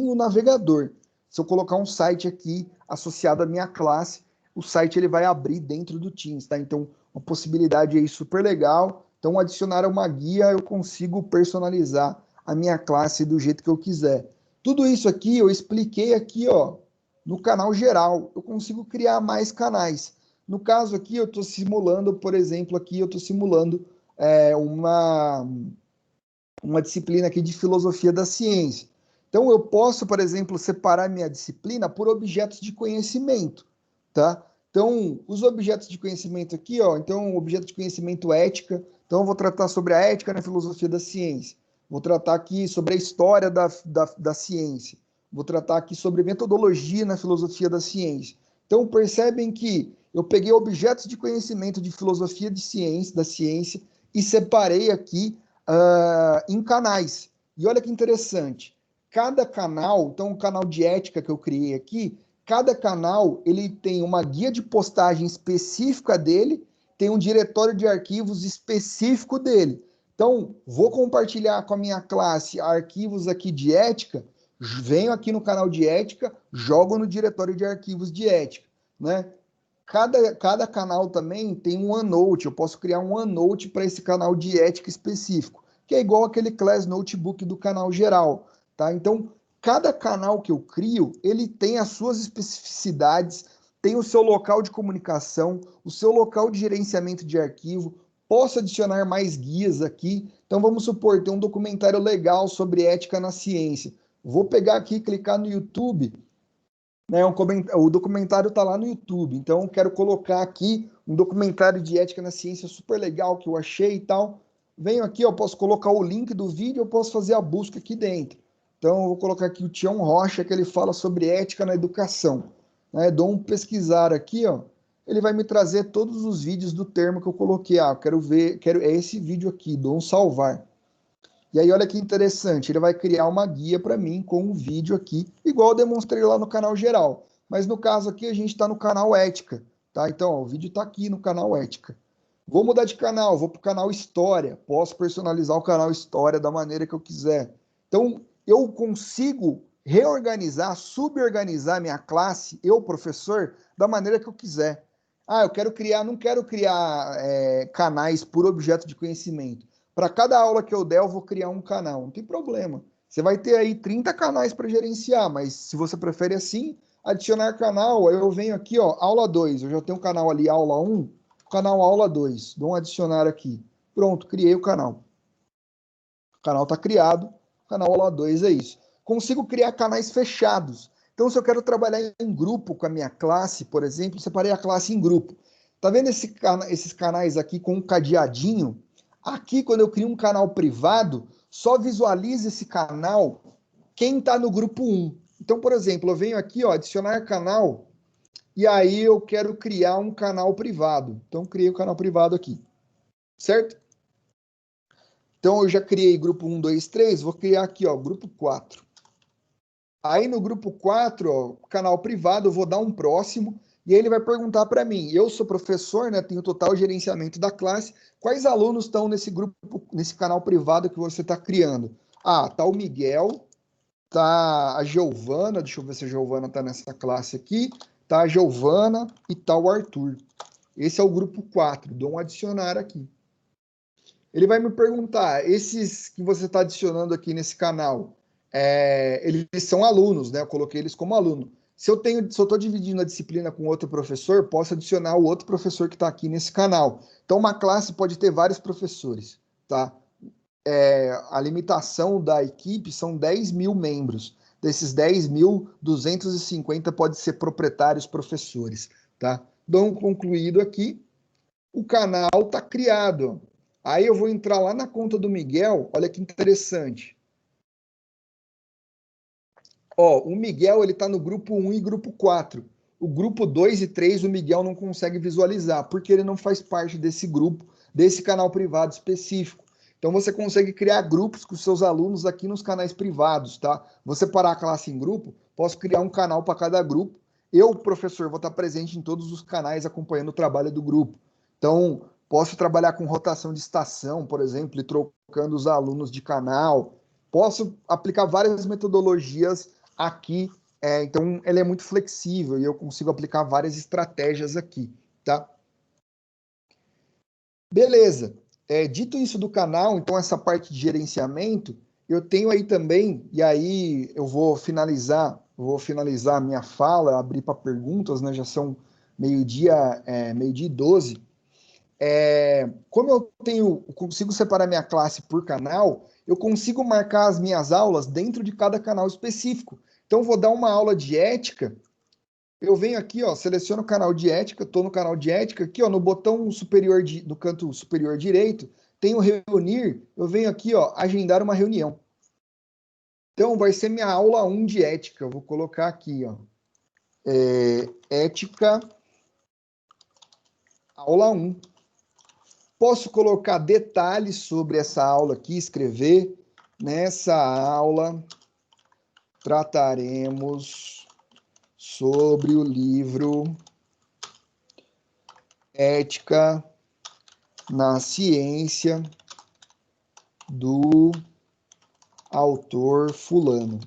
o navegador. Se eu colocar um site aqui associado à minha classe, o site ele vai abrir dentro do Teams, tá? Então, uma possibilidade aí super legal. Então, adicionar uma guia, eu consigo personalizar a minha classe do jeito que eu quiser. Tudo isso aqui eu expliquei aqui, ó, no canal geral. Eu consigo criar mais canais. No caso aqui, eu estou simulando, por exemplo, aqui eu estou simulando uma disciplina aqui de filosofia da ciência. Então, eu posso, por exemplo, separar minha disciplina por objetos de conhecimento, tá? Então, os objetos de conhecimento aqui, ó, então, objeto de conhecimento ética, então eu vou tratar sobre a ética na filosofia da ciência, vou tratar aqui sobre a história da ciência, vou tratar aqui sobre metodologia na filosofia da ciência. Então, percebem que eu peguei objetos de conhecimento de filosofia de ciência, da ciência, e separei aqui em canais. E olha que interessante, cada canal, então o canal de ética que eu criei aqui, cada canal ele tem uma guia de postagem específica dele, tem um diretório de arquivos específico dele. Então, vou compartilhar com a minha classe arquivos aqui de ética, venho aqui no canal de ética, jogo no diretório de arquivos de ética, né? Cada canal também tem um OneNote, eu posso criar um OneNote para esse canal de ética específico. que é igual aquele Class Notebook do canal geral, tá? Então, cada canal que eu crio, ele tem as suas especificidades, tem o seu local de comunicação, o seu local de gerenciamento de arquivo, posso adicionar mais guias aqui. Então, vamos supor, tem um documentário legal sobre ética na ciência. Vou pegar aqui e clicar no YouTube, né? O documentário está lá no YouTube, então eu quero colocar aqui um documentário de ética na ciência super legal que eu achei e tal. Venho aqui, eu posso colocar o link do vídeo, eu posso fazer a busca aqui dentro. Então, eu vou colocar aqui o Tião Rocha, que ele fala sobre ética na educação. Né? Dou um pesquisar aqui, ó, ele vai me trazer todos os vídeos do termo que eu coloquei. Ah, eu quero ver, é esse vídeo aqui, dou um salvar. E aí, olha que interessante, ele vai criar uma guia para mim com um vídeo aqui, igual eu demonstrei lá no canal geral. Mas no caso aqui, a gente está no canal Ética, tá? Então, ó, o vídeo está aqui no canal Ética. Vou mudar de canal, vou para o canal História. Posso personalizar o canal História da maneira que eu quiser. Então, eu consigo reorganizar, suborganizar minha classe, eu, professor, da maneira que eu quiser. Ah, eu quero criar, não quero criar canais por objeto de conhecimento. Para cada aula que eu der, eu vou criar um canal. Não tem problema. Você vai ter aí 30 canais para gerenciar, mas se você prefere assim, adicionar canal, aí eu venho aqui, ó, aula 2. Eu já tenho um canal ali, aula 1, canal aula 2. Dou um adicionar aqui. Pronto, criei o canal. O canal está criado. Canal aula 2 é isso. Consigo criar canais fechados. Então, se eu quero trabalhar em grupo com a minha classe, por exemplo, separei a classe em grupo. Tá vendo esses canais aqui com um cadeadinho? Aqui, quando eu crio um canal privado, só visualiza esse canal quem está no grupo 1. Então, por exemplo, eu venho aqui, ó, adicionar canal, e aí eu quero criar um canal privado. Então, criei o canal privado aqui, certo? Então, eu já criei grupo 1, 2, 3, vou criar aqui, ó, grupo 4. Aí, no grupo 4, ó, canal privado, eu vou dar um próximo, e aí ele vai perguntar para mim, eu sou professor, né, tenho total gerenciamento da classe, quais alunos estão nesse grupo, nesse canal privado que você está criando? Ah, tá o Miguel, tá a Giovana, deixa eu ver se a Giovana tá nessa classe aqui, tá a Giovana e tá o Arthur. Esse é o grupo 4, dou um adicionar aqui. Ele vai me perguntar, esses que você está adicionando aqui nesse canal, eles são alunos, né? Eu coloquei eles como aluno. Se eu estou dividindo a disciplina com outro professor, posso adicionar o outro professor que está aqui nesse canal. Então, uma classe pode ter vários professores, tá? A limitação da equipe são 10 mil membros. Desses 10 mil, 250 pode ser proprietários professores, tá? Dou um concluído aqui. O canal está criado. Aí eu vou entrar lá na conta do Miguel. Olha que interessante. Ó, o Miguel ele está no grupo 1 e grupo 4. O grupo 2 e 3 o Miguel não consegue visualizar, porque ele não faz parte desse grupo, desse canal privado específico. Então você consegue criar grupos com seus alunos aqui nos canais privados, tá? Vou separar a classe em grupo, posso criar um canal para cada grupo. Eu, professor, vou estar presente em todos os canais acompanhando o trabalho do grupo. Então, posso trabalhar com rotação de estação, por exemplo, e trocando os alunos de canal. Posso aplicar várias metodologias aqui, então ele é muito flexível e eu consigo aplicar várias estratégias aqui, tá? Beleza. Dito isso do canal, então essa parte de gerenciamento, eu tenho aí também, e aí eu vou finalizar a minha fala, abrir para perguntas, né? Já são meio-dia, meio-dia e 12. Como eu consigo separar minha classe por canal, eu consigo marcar as minhas aulas dentro de cada canal específico. Então, vou dar uma aula de ética, eu venho aqui, ó, seleciono o canal de ética, estou no canal de ética, aqui, ó, no botão superior, no canto superior direito, tem o reunir, eu venho aqui, ó, agendar uma reunião. Então, vai ser minha aula 1 de ética, eu vou colocar aqui, ó, ética, aula 1. Posso colocar detalhes sobre essa aula aqui, escrever, nessa aula trataremos sobre o livro Ética na Ciência do autor fulano,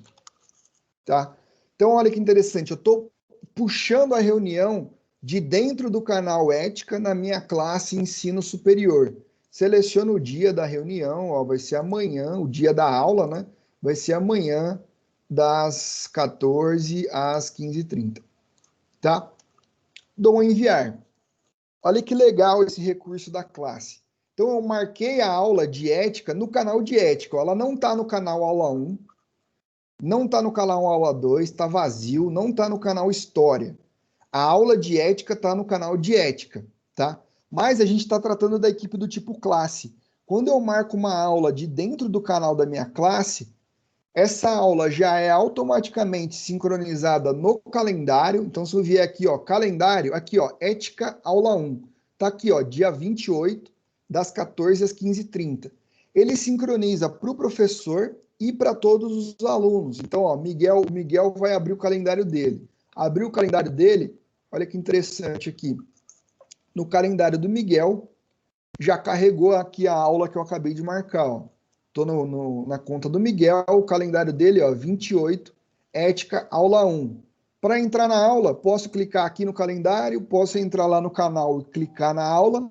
tá? Então, olha que interessante, eu estou puxando a reunião de dentro do canal Ética na minha classe Ensino Superior. seleciona o dia da reunião, ó, vai ser amanhã, o dia da aula, né? Vai ser amanhã, das 14 às 15h30, tá? Dou um enviar. Olha que legal esse recurso da classe. Então, eu marquei a aula de ética no canal de ética. Ela não está no canal aula 1, não está no canal aula 2, está vazio, não está no canal história. A aula de ética está no canal de ética, tá? Mas a gente está tratando da equipe do tipo classe. Quando eu marco uma aula de dentro do canal da minha classe, essa aula já é automaticamente sincronizada no calendário. Então, se eu vier aqui, ó, calendário, aqui, ó, ética aula 1. Tá aqui, ó, dia 28, das 14 às 15h30. Ele sincroniza para o professor e para todos os alunos. Então, ó, o Miguel vai abrir o calendário dele. Abriu o calendário dele, olha que interessante aqui. No calendário do Miguel, já carregou aqui a aula que eu acabei de marcar, ó. Estou na conta do Miguel, o calendário dele, ó, 28, ética, aula 1. Para entrar na aula, posso clicar aqui no calendário, posso entrar lá no canal e clicar na aula.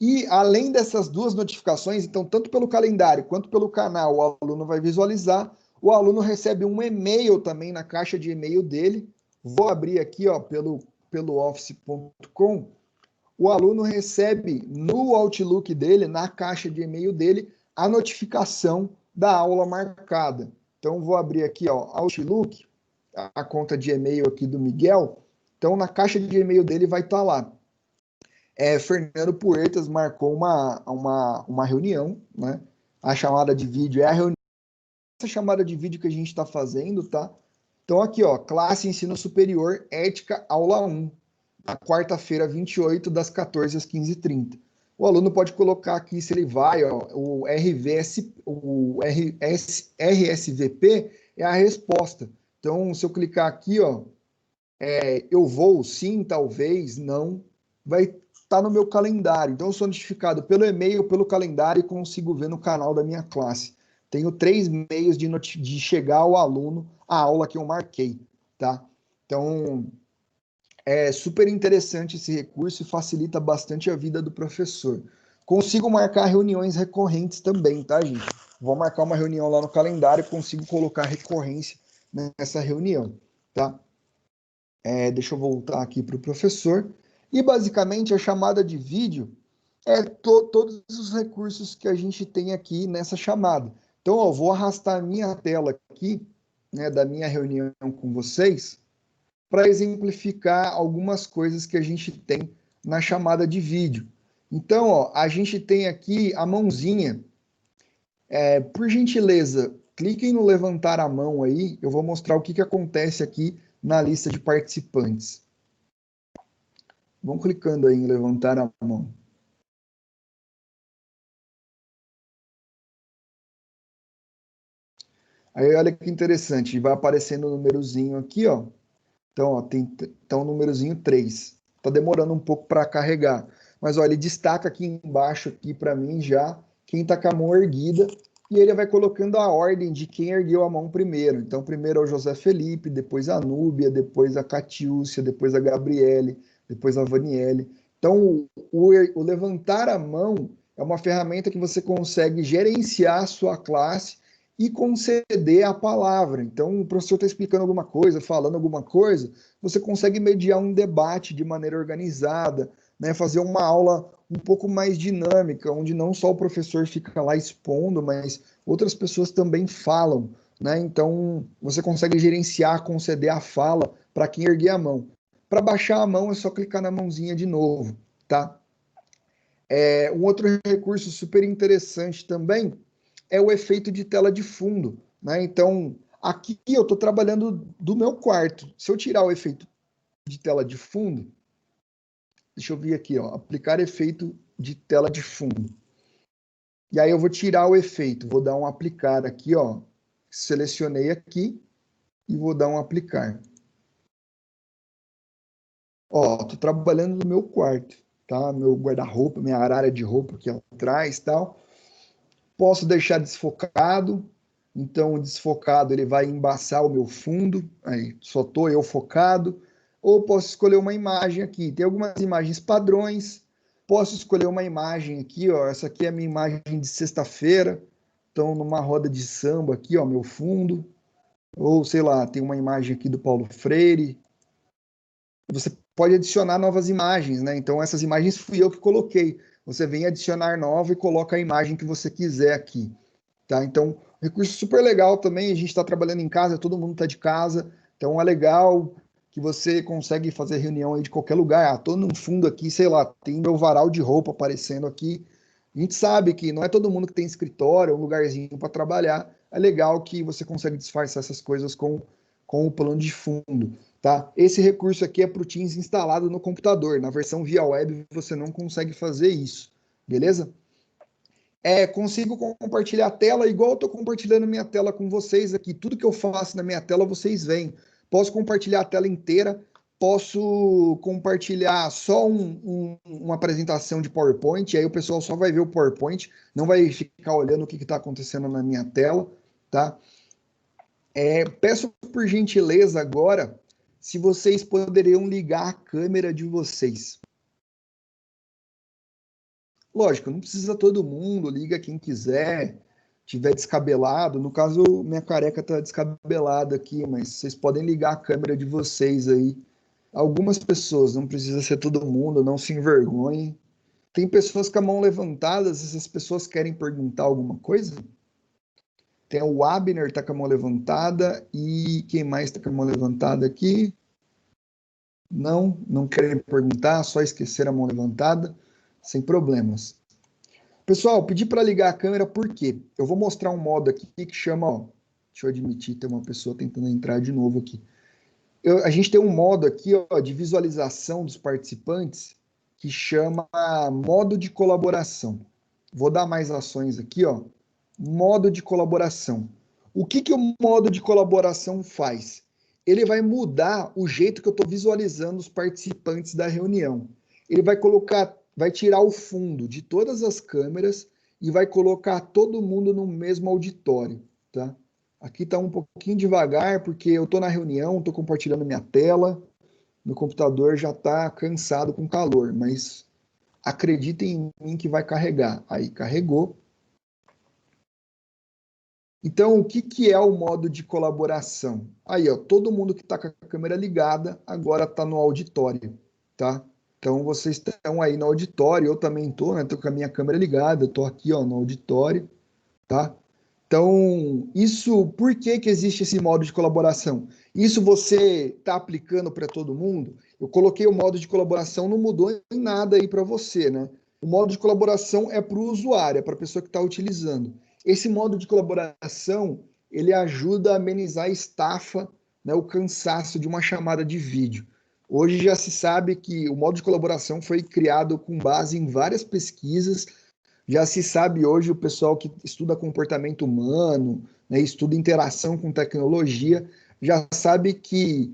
E além dessas duas notificações, então, tanto pelo calendário quanto pelo canal, o aluno vai visualizar. O aluno recebe um e-mail também na caixa de e-mail dele. Vou abrir aqui, ó, pelo office.com. O aluno recebe no Outlook dele, na caixa de e-mail dele, a notificação da aula marcada. Então, vou abrir aqui, ó, Outlook, a conta de e-mail aqui do Miguel. Então, na caixa de e-mail dele vai estar lá. Fernando Puertas marcou uma reunião, né? A chamada de vídeo é a reunião. Essa chamada de vídeo que a gente está fazendo, tá? Então, aqui, ó, classe ensino superior, ética, aula 1. Na quarta-feira, 28, das 14 às 15h30. O aluno pode colocar aqui se ele vai, ó, o RSVP é a resposta. Então, se eu clicar aqui, ó, eu vou, sim, talvez, não, vai estar no meu calendário. Então, eu sou notificado pelo e-mail, pelo calendário e consigo ver no canal da minha classe. Tenho 3 meios de chegar ao aluno a aula que eu marquei, tá? Então, é super interessante esse recurso e facilita bastante a vida do professor. Consigo marcar reuniões recorrentes também, tá, gente? Vou marcar uma reunião lá no calendário e consigo colocar recorrência nessa reunião, tá? Deixa eu voltar aqui para o professor. E, basicamente, a chamada de vídeo é todos os recursos que a gente tem aqui nessa chamada. Então, ó, eu vou arrastar a minha tela aqui, né, da minha reunião com vocês, para exemplificar algumas coisas que a gente tem na chamada de vídeo. Então, ó, a gente tem aqui a mãozinha. Por gentileza, cliquem no levantar a mão aí, eu vou mostrar o que acontece aqui na lista de participantes. Vão clicando aí em levantar a mão. Aí olha que interessante, vai aparecendo o númerozinho aqui, ó. Então, ó, tem o númerozinho 3. Tá demorando um pouco para carregar. Mas, ó, ele destaca aqui embaixo aqui para mim já quem tá com a mão erguida e ele vai colocando a ordem de quem ergueu a mão primeiro. Então, primeiro é o José Felipe, depois a Núbia, depois a Catiúcia, depois a Gabriele, depois a Vaniele. Então, o levantar a mão é uma ferramenta que você consegue gerenciar a sua classe e conceder a palavra. Então, o professor está explicando alguma coisa, falando alguma coisa, você consegue mediar um debate de maneira organizada, né? Fazer uma aula um pouco mais dinâmica, onde não só o professor fica lá expondo, mas outras pessoas também falam, né? Então, você consegue gerenciar, conceder a fala para quem erguer a mão. Para baixar a mão, é só clicar na mãozinha de novo, tá? Um outro recurso super interessante também é o efeito de tela de fundo, né? Então, aqui eu estou trabalhando do meu quarto. Se eu tirar o efeito de tela de fundo, deixa eu vir aqui, ó, aplicar efeito de tela de fundo. E aí eu vou tirar o efeito, vou dar um aplicar aqui, ó. Selecionei aqui e vou dar um aplicar. Ó, estou trabalhando no meu quarto, tá? Meu guarda-roupa, minha arara de roupa aqui atrás e tal. Posso deixar desfocado, então o desfocado ele vai embaçar o meu fundo, aí só estou eu focado, ou posso escolher uma imagem aqui. Tem algumas imagens padrões, posso escolher uma imagem aqui, ó. Essa aqui é a minha imagem de sexta-feira. Então, numa roda de samba aqui, ó, meu fundo. Ou, sei lá, tem uma imagem aqui do Paulo Freire. Você pode adicionar novas imagens, né? Então, essas imagens fui eu que coloquei. Você vem adicionar nova e coloca a imagem que você quiser aqui, tá? Então, recurso super legal também. A gente está trabalhando em casa, todo mundo está de casa. Então, é legal que você consegue fazer reunião aí de qualquer lugar. Ah, tô num fundo aqui, sei lá, tem meu varal de roupa aparecendo aqui. A gente sabe que não é todo mundo que tem escritório, um lugarzinho para trabalhar. É legal que você consegue disfarçar essas coisas com o plano de fundo, tá? Esse recurso aqui é para o Teams instalado no computador. Na versão via web você não consegue fazer isso, beleza? Consigo compartilhar a tela igual eu estou compartilhando minha tela com vocês aqui. Tudo que eu faço na minha tela vocês veem. Posso compartilhar a tela inteira, posso compartilhar só uma apresentação de PowerPoint, aí o pessoal só vai ver o PowerPoint, não vai ficar olhando o que está acontecendo na minha tela, tá? Peço por gentileza agora se vocês poderiam ligar a câmera de vocês. Lógico, não precisa todo mundo, liga quem quiser, tiver descabelado. No caso, minha careca tá descabelada aqui, mas vocês podem ligar a câmera de vocês aí. Algumas pessoas, não precisa ser todo mundo, não se envergonhem. Tem pessoas com a mão levantada, essas pessoas querem perguntar alguma coisa? Tem o Abner, tá com a mão levantada, e quem mais tá com a mão levantada aqui? Não querem perguntar, só esquecer a mão levantada, sem problemas. Pessoal, pedi para ligar a câmera por quê? Eu vou mostrar um modo aqui que chama, ó, deixa eu admitir, tem uma pessoa tentando entrar de novo aqui. A gente tem um modo aqui, ó, de visualização dos participantes que chama modo de colaboração. Vou dar mais ações aqui, ó. Modo de colaboração. O que o modo de colaboração faz? Ele vai mudar o jeito que eu estou visualizando os participantes da reunião. Ele vai tirar o fundo de todas as câmeras e vai colocar todo mundo no mesmo auditório, tá? Aqui está um pouquinho devagar, porque eu estou na reunião, estou compartilhando minha tela, meu computador já está cansado com calor, mas acreditem em mim que vai carregar. Aí, carregou. Então, o que é o modo de colaboração? Aí, ó, todo mundo que está com a câmera ligada agora está no auditório, tá? Então, vocês estão aí no auditório, eu também estou, né? Estou com a minha câmera ligada, estou aqui, ó, no auditório, tá? Então, por que existe esse modo de colaboração? Isso você está aplicando para todo mundo? Eu coloquei o modo de colaboração, não mudou em nada aí para você, né? O modo de colaboração é para o usuário, é para a pessoa que está utilizando. Esse modo de colaboração, ele ajuda a amenizar a estafa, né, o cansaço de uma chamada de vídeo. Hoje já se sabe que o modo de colaboração foi criado com base em várias pesquisas. Já se sabe hoje, o pessoal que estuda comportamento humano, né, estuda interação com tecnologia, já sabe que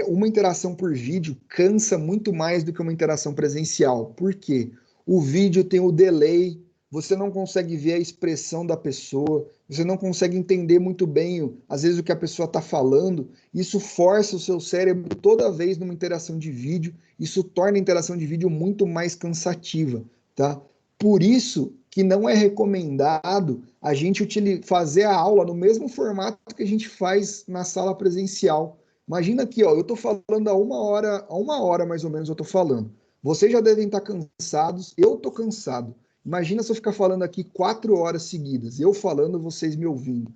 uma interação por vídeo cansa muito mais do que uma interação presencial. Por quê? O vídeo tem o delay, você não consegue ver a expressão da pessoa, você não consegue entender muito bem, às vezes, o que a pessoa está falando. Isso força o seu cérebro toda vez numa interação de vídeo, isso torna a interação de vídeo muito mais cansativa, tá? Por isso que não é recomendado a gente fazer a aula no mesmo formato que a gente faz na sala presencial. Imagina aqui, ó, eu estou falando há uma hora mais ou menos eu estou falando. Vocês já devem estar cansados, eu estou cansado. Imagina se eu ficar falando aqui 4 horas seguidas, eu falando, vocês me ouvindo,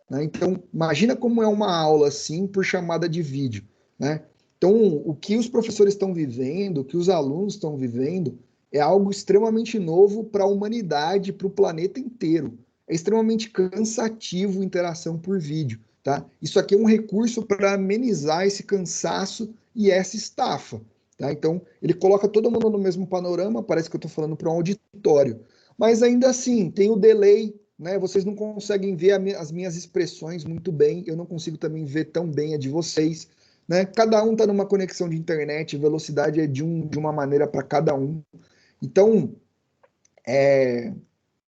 né? Então, imagina como é uma aula assim por chamada de vídeo, né? Então, o que os professores estão vivendo, o que os alunos estão vivendo, é algo extremamente novo para a humanidade, para o planeta inteiro. É extremamente cansativo a interação por vídeo, tá? Isso aqui é um recurso para amenizar esse cansaço e essa estafa, tá? Então, ele coloca todo mundo no mesmo panorama, parece que eu estou falando para um auditório. Mas ainda assim, tem o delay, né? Vocês não conseguem ver as minhas expressões muito bem, eu não consigo também ver tão bem a de vocês, né? Cada um está numa conexão de internet, velocidade é de uma maneira para cada um. Então,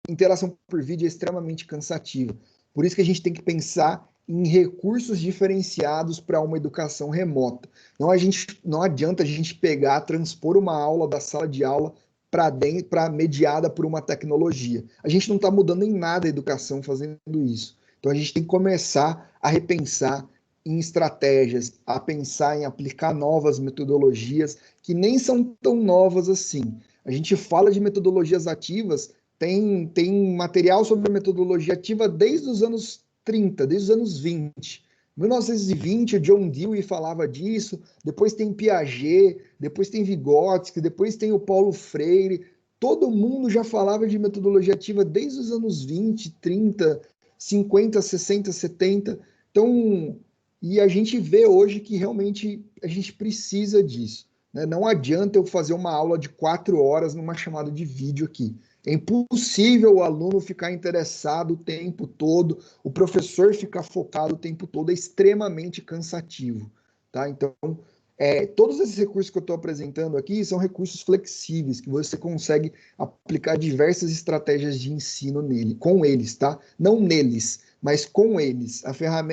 interação por vídeo é extremamente cansativa. Por isso que a gente tem que pensar em recursos diferenciados para uma educação remota. Não adianta a gente transpor uma aula da sala de aula para dentro, mediada por uma tecnologia. A gente não está mudando em nada a educação fazendo isso. Então a gente tem que começar a repensar em estratégias, a pensar em aplicar novas metodologias que nem são tão novas assim. A gente fala de metodologias ativas, tem material sobre metodologia ativa desde os anos 30, desde os anos 20. Em 1920, o John Dewey falava disso, depois tem Piaget, depois tem Vygotsky, depois tem o Paulo Freire. Todo mundo já falava de metodologia ativa desde os anos 20, 30, 50, 60, 70. Então, e a gente vê hoje que realmente a gente precisa disso. Né? Não adianta eu fazer uma aula de 4 horas numa chamada de vídeo aqui. É impossível o aluno ficar interessado o tempo todo, o professor ficar focado o tempo todo, é extremamente cansativo. Tá? Então, todos esses recursos que eu estou apresentando aqui são recursos flexíveis, que você consegue aplicar diversas estratégias de ensino com eles, tá? Não neles, mas com eles.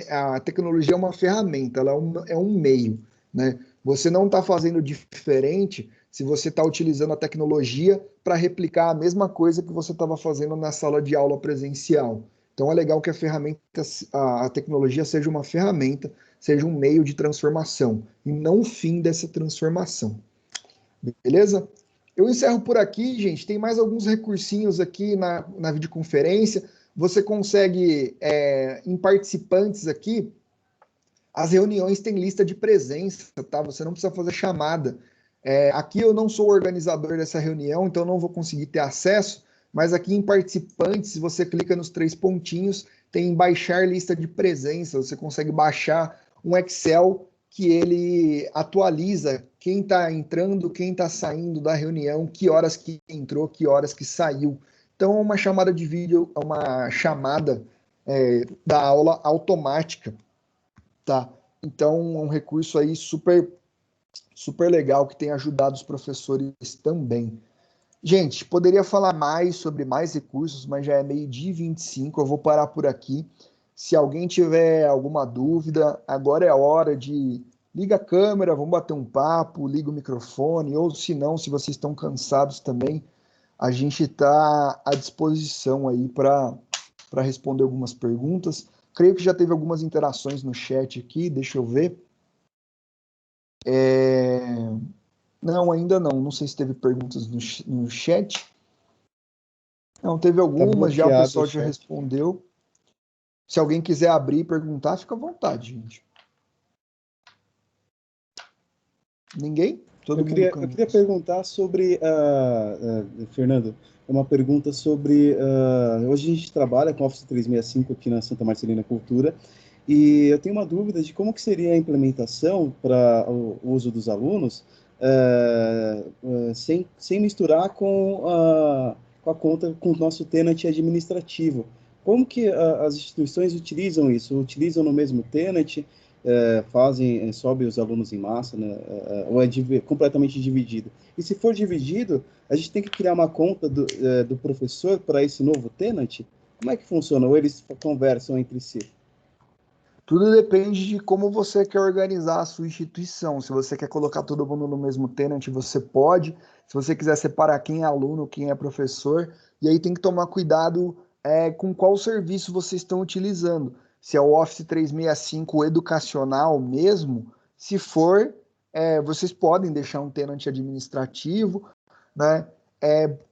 A tecnologia é uma ferramenta, ela é um meio, né? Você não está fazendo diferente se você está utilizando a tecnologia para replicar a mesma coisa que você estava fazendo na sala de aula presencial. Então é legal que a tecnologia seja uma ferramenta, seja um meio de transformação, e não o fim dessa transformação. Beleza? Eu encerro por aqui, gente. Tem mais alguns recursinhos aqui na videoconferência. Você consegue, em participantes aqui, as reuniões têm lista de presença, tá? Você não precisa fazer chamada. Aqui eu não sou o organizador dessa reunião, então não vou conseguir ter acesso, mas aqui em participantes, se você clica nos 3 pontinhos, tem baixar lista de presença, você consegue baixar um Excel que ele atualiza quem está entrando, quem está saindo da reunião, que horas que entrou, que horas que saiu. Então, uma chamada de vídeo, uma chamada da aula automática, tá? Então, um recurso aí super legal que tem ajudado os professores também. Gente, poderia falar mais sobre mais recursos, mas já é 12h25, eu vou parar por aqui. Se alguém tiver alguma dúvida, agora é a hora de liga a câmera, vamos bater um papo, liga o microfone, ou se não, se vocês estão cansados também, a gente está à disposição aí para responder algumas perguntas. Creio que já teve algumas interações no chat aqui, deixa eu ver. Não, ainda não. Não sei se teve perguntas no chat. Não, teve Tá algumas, já o bloqueado pessoal o já chat. respondeu. Se alguém quiser abrir e perguntar, fica à vontade, gente. Ninguém? Todo Eu mundo queria perguntar sobre, Fernando, uma pergunta sobre, hoje a gente trabalha com Office 365 aqui na Santa Marcelina Cultura, e eu tenho uma dúvida de como que seria a implementação para o uso dos alunos, sem misturar com a conta, com o nosso tenant administrativo. Como que as instituições utilizam isso? Utilizam no mesmo tenant? Sobe os alunos em massa, né? Ou é completamente dividido? E se for dividido, a gente tem que criar uma conta do professor para esse novo tenant? Como é que funciona? Ou eles conversam entre si? Tudo depende de como você quer organizar a sua instituição. Se você quer colocar todo mundo no mesmo tenant, você pode. Se você quiser separar quem é aluno, quem é professor, e aí tem que tomar cuidado com qual serviço vocês estão utilizando. Se é o Office 365 educacional mesmo, se for, vocês podem deixar um tenant administrativo, né?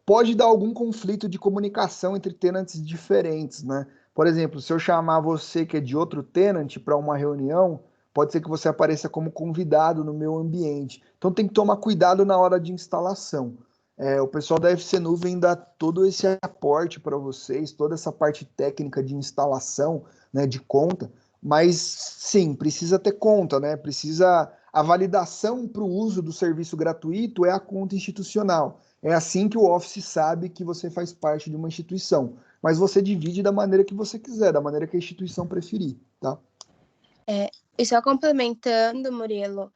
Pode dar algum conflito de comunicação entre tenants diferentes, né? Por exemplo, se eu chamar você que é de outro tenant para uma reunião, pode ser que você apareça como convidado no meu ambiente. Então tem que tomar cuidado na hora de instalação. O pessoal da FC Nuvem dá todo esse aporte para vocês, toda essa parte técnica de instalação, né, de conta, mas sim, precisa ter conta, né? A validação para o uso do serviço gratuito é a conta institucional. É assim que o Office sabe que você faz parte de uma instituição. Mas você divide da maneira que você quiser, da maneira que a instituição preferir, tá? E só complementando, Murilo,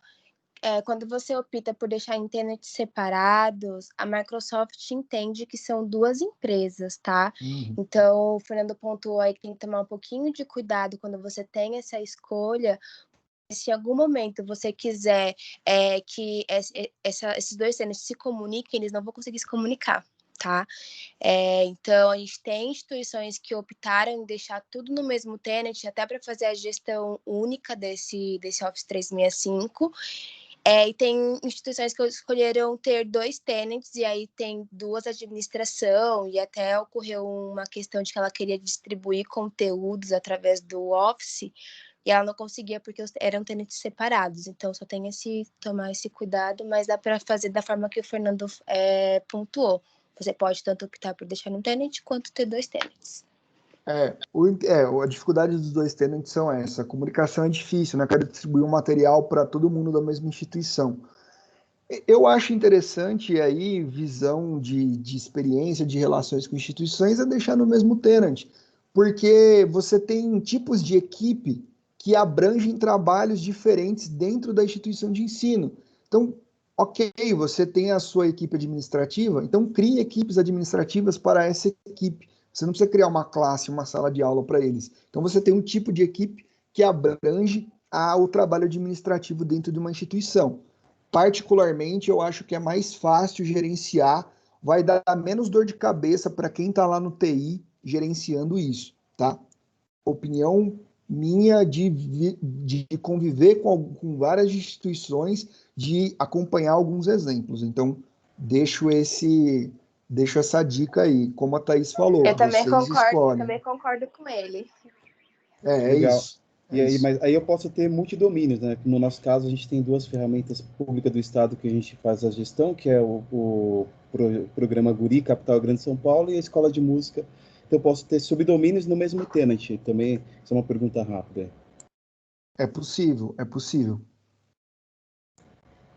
quando você opta por deixar em tenants separados, a Microsoft entende que são 2 empresas, tá? Uhum. Então, o Fernando pontuou aí que tem que tomar um pouquinho de cuidado quando você tem essa escolha, se em algum momento você quiser que esses dois tenants se comuniquem, eles não vão conseguir se comunicar, tá? Então, a gente tem instituições que optaram em deixar tudo no mesmo tenant, até para fazer a gestão única desse Office 365. E tem instituições que escolheram ter 2 tenants, e aí tem 2 administração, e até ocorreu uma questão de que ela queria distribuir conteúdos através do Office, e ela não conseguia porque eram tenants separados. Então, só tem tomar esse cuidado, mas dá para fazer da forma que o Fernando pontuou. Você pode tanto optar por deixar um tenant, quanto ter 2 tenants. A dificuldade dos 2 tenants são essa. A comunicação é difícil, né? Quero distribuir um material para todo mundo da mesma instituição. Eu acho interessante aí, visão de experiência, de relações com instituições, é deixar no mesmo tenant, porque você tem tipos de equipe que abrangem trabalhos diferentes dentro da instituição de ensino. Então, ok, você tem a sua equipe administrativa, então crie equipes administrativas para essa equipe. Você não precisa criar uma classe, uma sala de aula para eles. Então, você tem um tipo de equipe que abrange o trabalho administrativo dentro de uma instituição. Particularmente, eu acho que é mais fácil gerenciar, vai dar menos dor de cabeça para quem está lá no TI gerenciando isso, tá? Opinião minha de conviver com várias instituições, de acompanhar alguns exemplos. Então, deixo essa dica aí. Como a Thaís falou, Eu também vocês escolhem. concordo com ele. É Legal. isso. E aí, mas aí eu posso ter multidomínios, né? No nosso caso, a gente tem 2 ferramentas públicas do Estado que a gente faz a gestão, que é o programa Guri, Capital Grande São Paulo, e a Escola de Música. Então, eu posso ter subdomínios no mesmo tenant. Também, isso é uma pergunta rápida. É possível, é possível.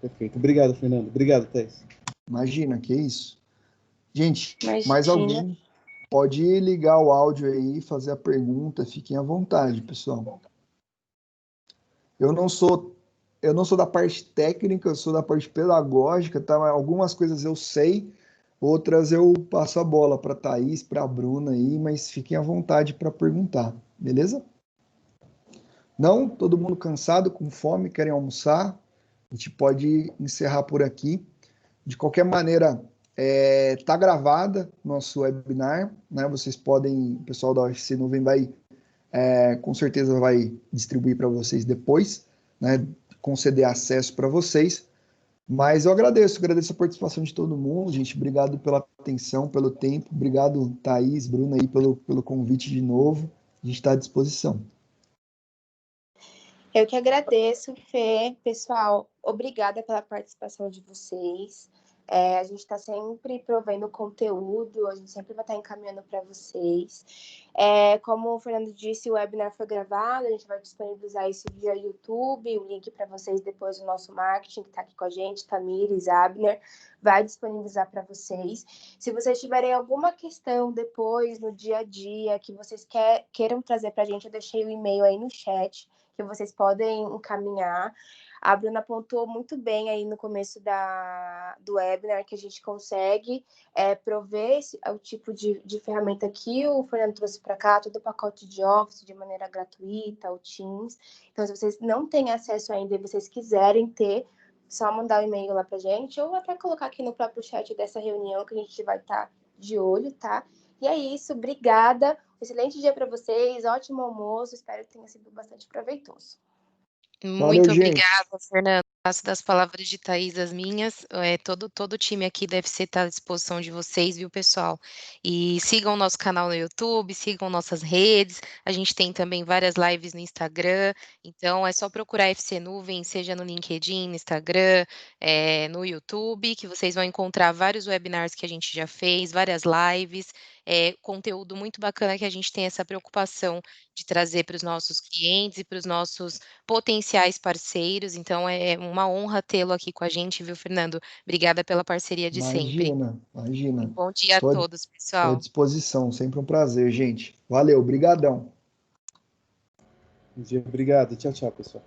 Perfeito. Obrigado, Fernando. Obrigado, Thais. Imagina, que isso. Gente, Imagina. mais alguém pode ligar o áudio aí, fazer a pergunta, fiquem à vontade, pessoal. Eu não sou da parte técnica, eu sou da parte pedagógica, tá? Algumas coisas eu sei, outras eu passo a bola para a Thaís, para a Bruna aí, mas fiquem à vontade para perguntar, beleza? Não? Todo mundo cansado, com fome, querem almoçar? A gente pode encerrar por aqui. De qualquer maneira, tá gravada nosso webinar, né? Vocês podem, o pessoal da UFC Nuvem com certeza vai distribuir para vocês depois, né? Conceder acesso para vocês. Mas eu agradeço a participação de todo mundo, gente. Obrigado pela atenção, pelo tempo. Obrigado, Thaís, Bruna, aí, pelo convite de novo. A gente está à disposição. Eu que agradeço, Fê. Pessoal, obrigada pela participação de vocês. A gente está sempre provendo conteúdo, a gente sempre vai estar encaminhando para vocês. Como o Fernando disse, o webinar foi gravado, a gente vai disponibilizar isso via YouTube, o link para vocês depois do nosso marketing, que está aqui com a gente, Tamires, Abner, vai disponibilizar para vocês. Se vocês tiverem alguma questão depois, no dia a dia, que vocês queiram trazer para a gente, eu deixei o e-mail aí no chat, que vocês podem encaminhar. A Bruna apontou muito bem aí no começo do webinar que a gente consegue prover o tipo de ferramenta que o Fernando trouxe para cá, todo o pacote de Office de maneira gratuita, o Teams. Então, se vocês não têm acesso ainda e vocês quiserem ter, só mandar um e-mail lá para a gente, ou até colocar aqui no próprio chat dessa reunião que a gente vai estar de olho, tá? E é isso, obrigada. Excelente dia para vocês, ótimo almoço, espero que tenha sido bastante proveitoso. Muito Valeu, obrigada, gente. Fernando. Faço das palavras de Thaís as minhas. Todo o time aqui deve estar à disposição de vocês, viu, pessoal? E sigam o nosso canal no YouTube, sigam nossas redes. A gente tem também várias lives no Instagram. Então, é só procurar FC Nuvem, seja no LinkedIn, no Instagram, no YouTube, que vocês vão encontrar vários webinars que a gente já fez, várias lives, conteúdo muito bacana que a gente tem essa preocupação de trazer para os nossos clientes e para os nossos potenciais parceiros. Então, é uma honra tê-lo aqui com a gente, viu, Fernando? Obrigada pela parceria de sempre. Imagina. Bom dia a todos, Estou à pessoal. disposição, sempre um prazer, gente. Valeu, brigadão. Bom dia, obrigado. Tchau, tchau, pessoal.